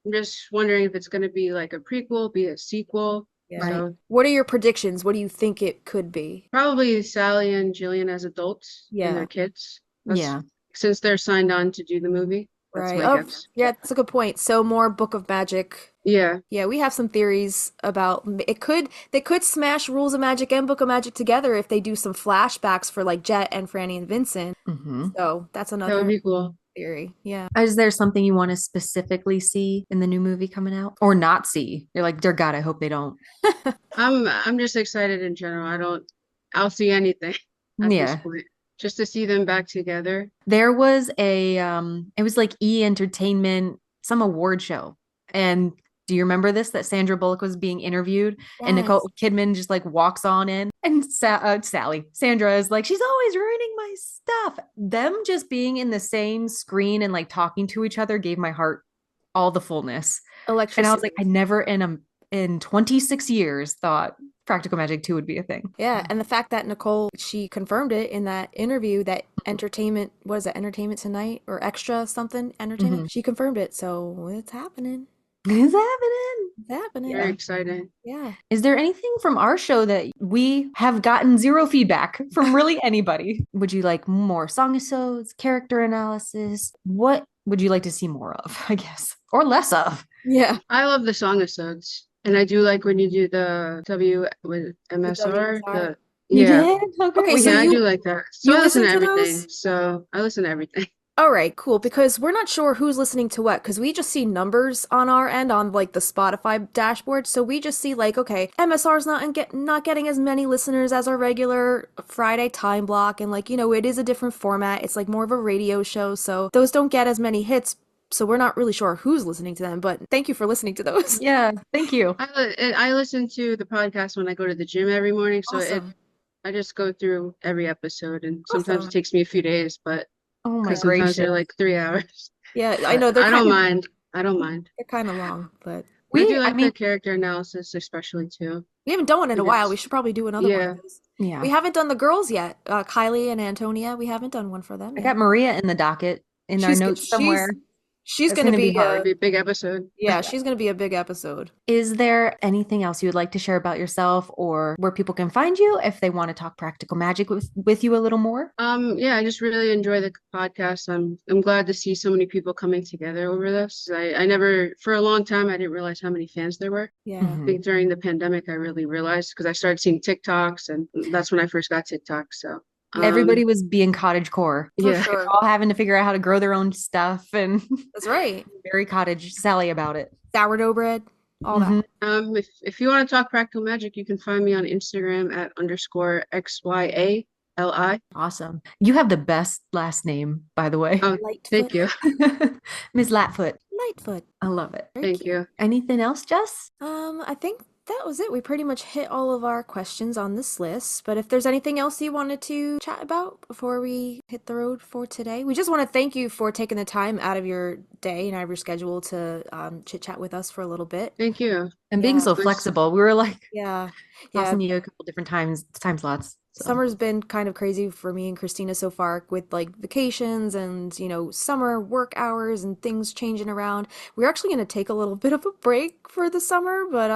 I'm just wondering if it's going to be like a prequel, be a sequel. Yeah. So, what are your predictions? What do you think it could be? Probably Sally and Jillian as adults and their kids. Since they're signed on to do the movie. Right. Yeah, that's a good point. So more Book of Magic. Yeah. Yeah, we have some theories about they could smash Rules of Magic and Book of Magic together if they do some flashbacks for like Jet and Franny and Vincent. So that's another that would be cool theory. Yeah. Is there something you want to specifically see in the new movie coming out, or not see? You're like, dear God, I hope they don't. I'm just excited in general. I'll see anything at this point. Just to see them back together. There was it was like Entertainment, some award show. And do you remember this? That Sandra Bullock was being interviewed and Nicole Kidman just like walks on in, and Sandra is like, she's always ruining my stuff. Them just being in the same screen and like talking to each other gave my heart all the fullness. Electricity. And I was like, I never in 26 years thought Practical Magic 2 would be a thing. Yeah, and the fact that Nicole, she confirmed it in that interview that Entertainment Tonight or Extra something Entertainment, she confirmed it. So it's happening. It's happening. Very exciting. Yeah. Is there anything from our show that we have gotten zero feedback from really anybody? Would you like more song episodes, character analysis? What would you like to see more of, I guess? Or less of? Yeah. I love the song episodes. And I do like when you do the MSR. You did? Okay, so I do like that. So I listen to everything. Those? So I listen to everything. All right, cool. Because we're not sure who's listening to what, because we just see numbers on our end on like the Spotify dashboard. So we just see like, okay, MSR's not getting as many listeners as our regular Friday time block, and like, it is a different format. It's like more of a radio show, so those don't get as many hits. So we're not really sure who's listening to them, but thank you for listening to those. Yeah, thank you. I listen to the podcast when I go to the gym every morning, so awesome. I just go through every episode, and sometimes Awesome. it takes me a few days, but Oh my because sometimes gracious. they're like 3 hours. Yeah, I But know I don't mind. I don't mind. they're kind of long, but I do I like mean, the character analysis, especially too. we haven't done one in It a while. We is. should probably do another one Yeah. of those. yeah. We haven't done the girls yet. Kylie and Antonia, we haven't done one for them I yet. got Maria in the docket in our notes somewhere. She's That's gonna gonna be be hard. It'd be a big episode. yeah, she's gonna be a big episode. Is there anything else you would like to share about yourself or where people can find you if they want to talk practical magic with you a little more? Yeah, I just really enjoy the podcast. I'm glad to see so many people coming together over this. I never, for a long time, I didn't realize how many fans there were. Yeah. Mhm. I think during the pandemic, I really realized because I started seeing TikToks, and that's when I first got TikTok. So Everybody was being cottage core. For yeah. sure. All having to figure out how to grow their own stuff and That's right. very cottage Sally about it. Sourdough bread, all Mhm. that. If you want to talk practical magic, you can find me on Instagram at _XYALI. Awesome. You have the best last name, by the way. Oh, Lightfoot. thank you. Ms. Lightfoot. Lightfoot. I love it. Very Thank cute. you. Anything else, Jess? I think that was it. We pretty much hit all of our questions on this list. But if there's anything else you wanted to chat about before we hit the road for today, we just want to thank you for taking the time out of your day and out of your schedule to chit chat with us for a little bit. Thank you. And being Yeah. so flexible. We were like Yeah. tossing you a couple different time slots. So. Summer's been kind of crazy for me and Kristina so far with like vacations and, summer work hours and things changing around. We're actually going to take a little bit of a break for the summer, but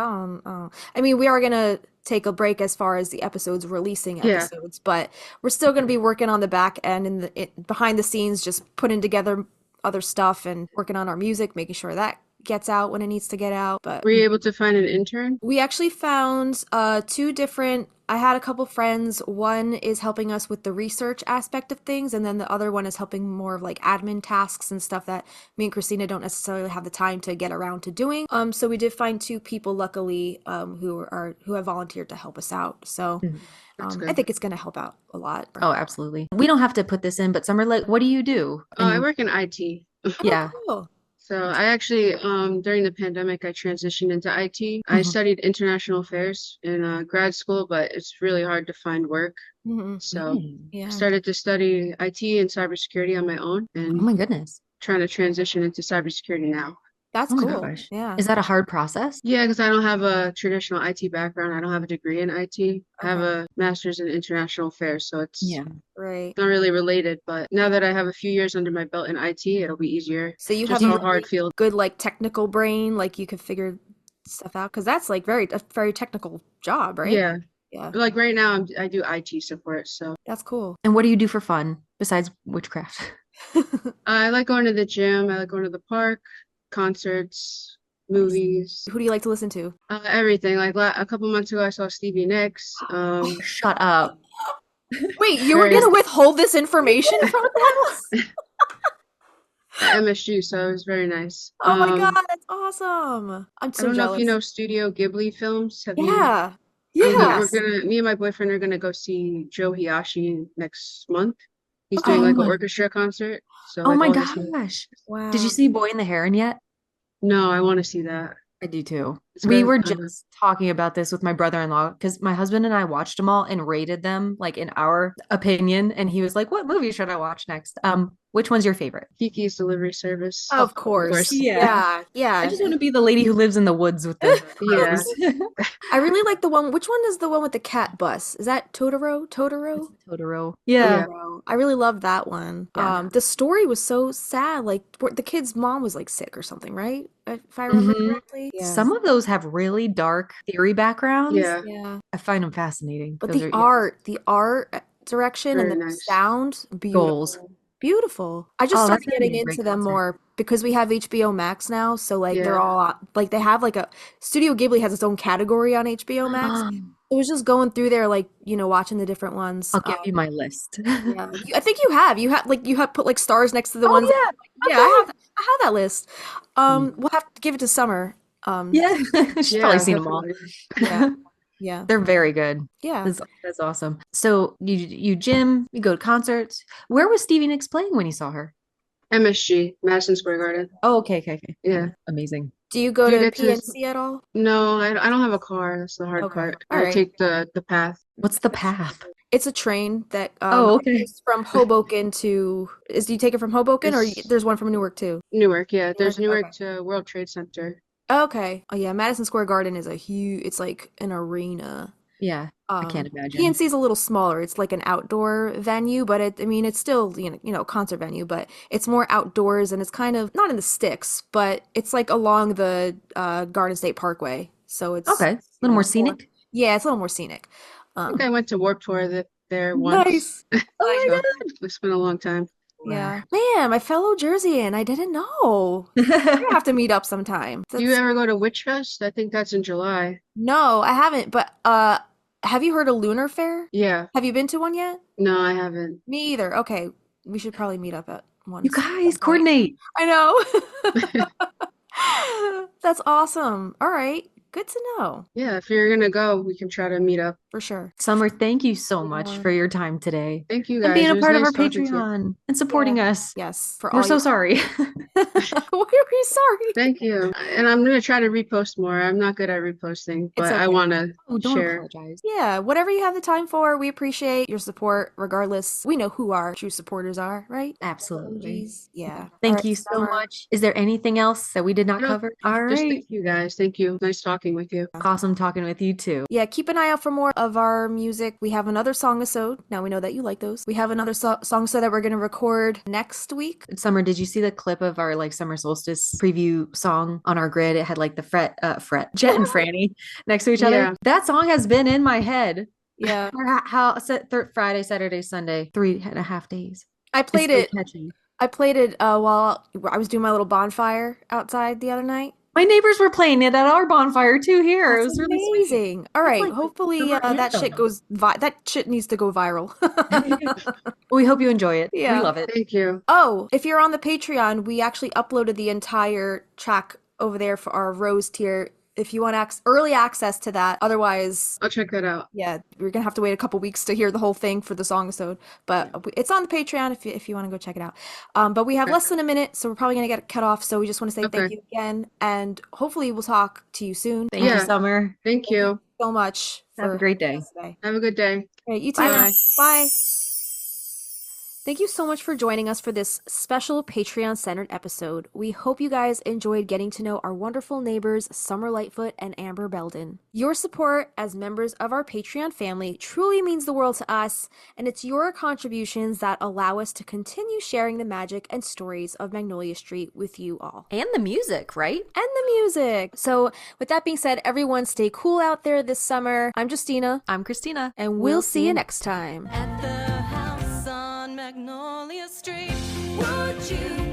we are going to take a break as far as the episodes releasing Yeah. episodes, but we're still going to be working on the back end and behind the scenes, just putting together other stuff and working on our music, making sure that gets out when it needs to get out. But Were you able to find an intern? we actually found two different. I had a couple friends. One is helping us with the research aspect of things, and then the other one is helping more of like admin tasks and stuff that me and Kristina don't necessarily have the time to get around to doing. So we did find two people, luckily, who have volunteered to help us out. So That's I good. think it's going to help out a lot. Oh, absolutely. We don't have to put this in, but Summer, like, what do you do? I And- work in IT. yeah. Cool. So I actually, during the pandemic, I transitioned into IT. I Mhm. studied international affairs in grad school, but it's really hard to find work. Mhm. So Yeah. I started to study IT and cybersecurity on my own Oh and my goodness. trying to transition into cybersecurity now. That's Oh my cool. gosh. Yeah. Is that a hard process? Yeah, because I don't have a traditional IT background. I don't have a degree in IT. I have Okay. a master's in international affairs, so it's Right. not really related. But now that I have a few years under my belt in IT, it'll be easier. So you Just have a a hard really field. good like technical brain, like you could figure stuff out because that's like a very technical job, right? Yeah. Yeah. Like right now, I do IT support, so That's cool. And what do you do for fun besides witchcraft? I like going to the gym. I like going to the park, concerts, movies, Who do you like to listen to? everything. Like a couple months ago, I saw Stevie Nicks. Shut up. Wait, you were Very- gonna withhold this information from them? at MSU, so it was very nice. Oh my God, that's awesome. I'm I so don't know jealous. if you know Studio Ghibli films. Have you? Yeah. We're Yeah. me and my boyfriend are gonna go see Joe Hiyashi next month. He's Oh. doing like an orchestra concert. So Oh like my all his- gosh. Wow. Did you see Boy in the Heron yet? No, I want to see that. I do too. It's We very were fun. just talking about this with my brother-in-law because my husband and I watched them all and rated them like in our opinion. And he was like, "What movie should I watch next?" Which one's your favorite? Kiki's Delivery Service. Of course. Yeah. Yeah. I just want to be the lady who lives in the woods with the Yeah. birds. I really like the one. Which one is the one with the cat bus? Is that Totoro? Totoro? Totoro. Yeah. Totoro. I really love that one. Yeah. The story was so sad. Like the kid's mom was like sick or something, right? If I remember Mhm. correctly. Yeah. Some of those have really dark theory backgrounds. Yeah. Yeah. I find them fascinating. But Those the are- art direction and Very the nice. sound, beautiful. Goals. Beautiful. I just Oh, started that's gonna be getting a great into them concert. more because we have HBO Max now. So like they're Yeah. all like they have like a Studio Ghibli has its own category on HBO Max. It was just going through there, like, watching the different ones. I'll give you my list. Yeah, I think you have put like stars next to the Oh, ones. yeah. Yeah, I have that list. We'll have to give it to Summer. Yeah. She's Yeah, probably seen them all. definitely. Yeah, yeah, They're very good. yeah. That's awesome. So you gym, you go to concerts. Where was Stevie Nicks playing when you saw her? MSG, Madison Square Garden. Oh, okay. Yeah. Amazing. Do you go Do you to get to- PNC at all? No, I don't have a car. That's the hard Okay. part. All I right. take the path. What's the path? It's a train that okay. goes from Hoboken to. Do you take it from Hoboken, or It's there's one from Newark too? Newark, yeah. There's Newark, Newark to World Trade Center. Okay. Oh yeah, Madison Square Garden is a huge. It's like an arena. Yeah, I can't imagine. PNC is a little smaller. It's like an outdoor venue, but it's still concert venue, but it's more outdoors and it's kind of not in the sticks, but it's like along the Garden State Parkway. So it's Okay, a little more scenic. Yeah, it's a little more scenic. I think I went to Warped Tour there once. Nice. Oh my So God. it's been a long time. Yeah. Man, my fellow Jerseyan, I didn't know. We have to meet up sometime. Do you ever go to Witch Fest? I think that's in July. No, I haven't, but have you heard of Lunar Fair? Yeah. Have you been to one yet? No, I haven't. Me either. Okay, we should probably meet up at one. You guys coordinate. I know. That's awesome. All right. Good to know. Yeah, if you're gonna go, we can try to meet up. For sure. Summer, thank you so much for your time today. Thank you guys. And being It a was part of nice our talking to you. Patreon and supporting us. Yes. For We're all so your- sorry. We're sorry. Thank you. And I'm gonna try to repost more. I'm not good at reposting, but I okay. wanna Don't share. apologize. Yeah, whatever you have the time for, we appreciate your support regardless. We know who our true supporters are, right? Absolutely. Emojis. Yeah. Thank All right, you so Summer. much. Is there anything else that we did not No, cover? All Just right. thank you guys. Thank you. Nice talking with you. Awesome talking with you too. Yeah, keep an eye out for more of our music. We have another song-a-sode. Now we know that you like those. We have another song-a-sode that we're going to record next week. Summer, did you see the clip of our like summer solstice preview song on our grid? It had like the fret Jet and Franny next to each other. Yeah. That song has been in my head. Yeah. Friday, Saturday, Sunday, 3.5 days. I It's played so it. catchy. I played it while I was doing my little bonfire outside the other night. My neighbors were playing it at our bonfire too here. It That's was really sweet. amazing. All right, like hopefully summer that shit anthem. that shit needs to go viral. We hope you enjoy it. Yeah. We love it. Thank you. Oh, if you're on the Patreon, we actually uploaded the entire track over there for our Rose tier. If you want early access to that, otherwise, I'll check that out. yeah, we're gonna have to wait a couple weeks to hear the whole thing for the song-a-sode. But it's on the Patreon if you want to go check it out. But we have less than a minute, so we're probably gonna get cut off. So we just want to say thank Okay. you again, and hopefully we'll talk to you soon. Thank you, Yeah. Summer. Thank you. So much. Have a for great day. today. Have a good day. All right, you too. Bye. Bye. Thank you so much for joining us for this special Patreon-centered episode. We hope you guys enjoyed getting to know our wonderful neighbors, Summer Lightfoot and Amber Belden. Your support as members of our Patreon family truly means the world to us, and it's your contributions that allow us to continue sharing the magic and stories of Magnolia Street with you all. And the music, right? And the music. So, with that being said, everyone stay cool out there this summer. I'm Justina, I'm Kristina. and we'll see you next time. At the house on Magnolia Street, would you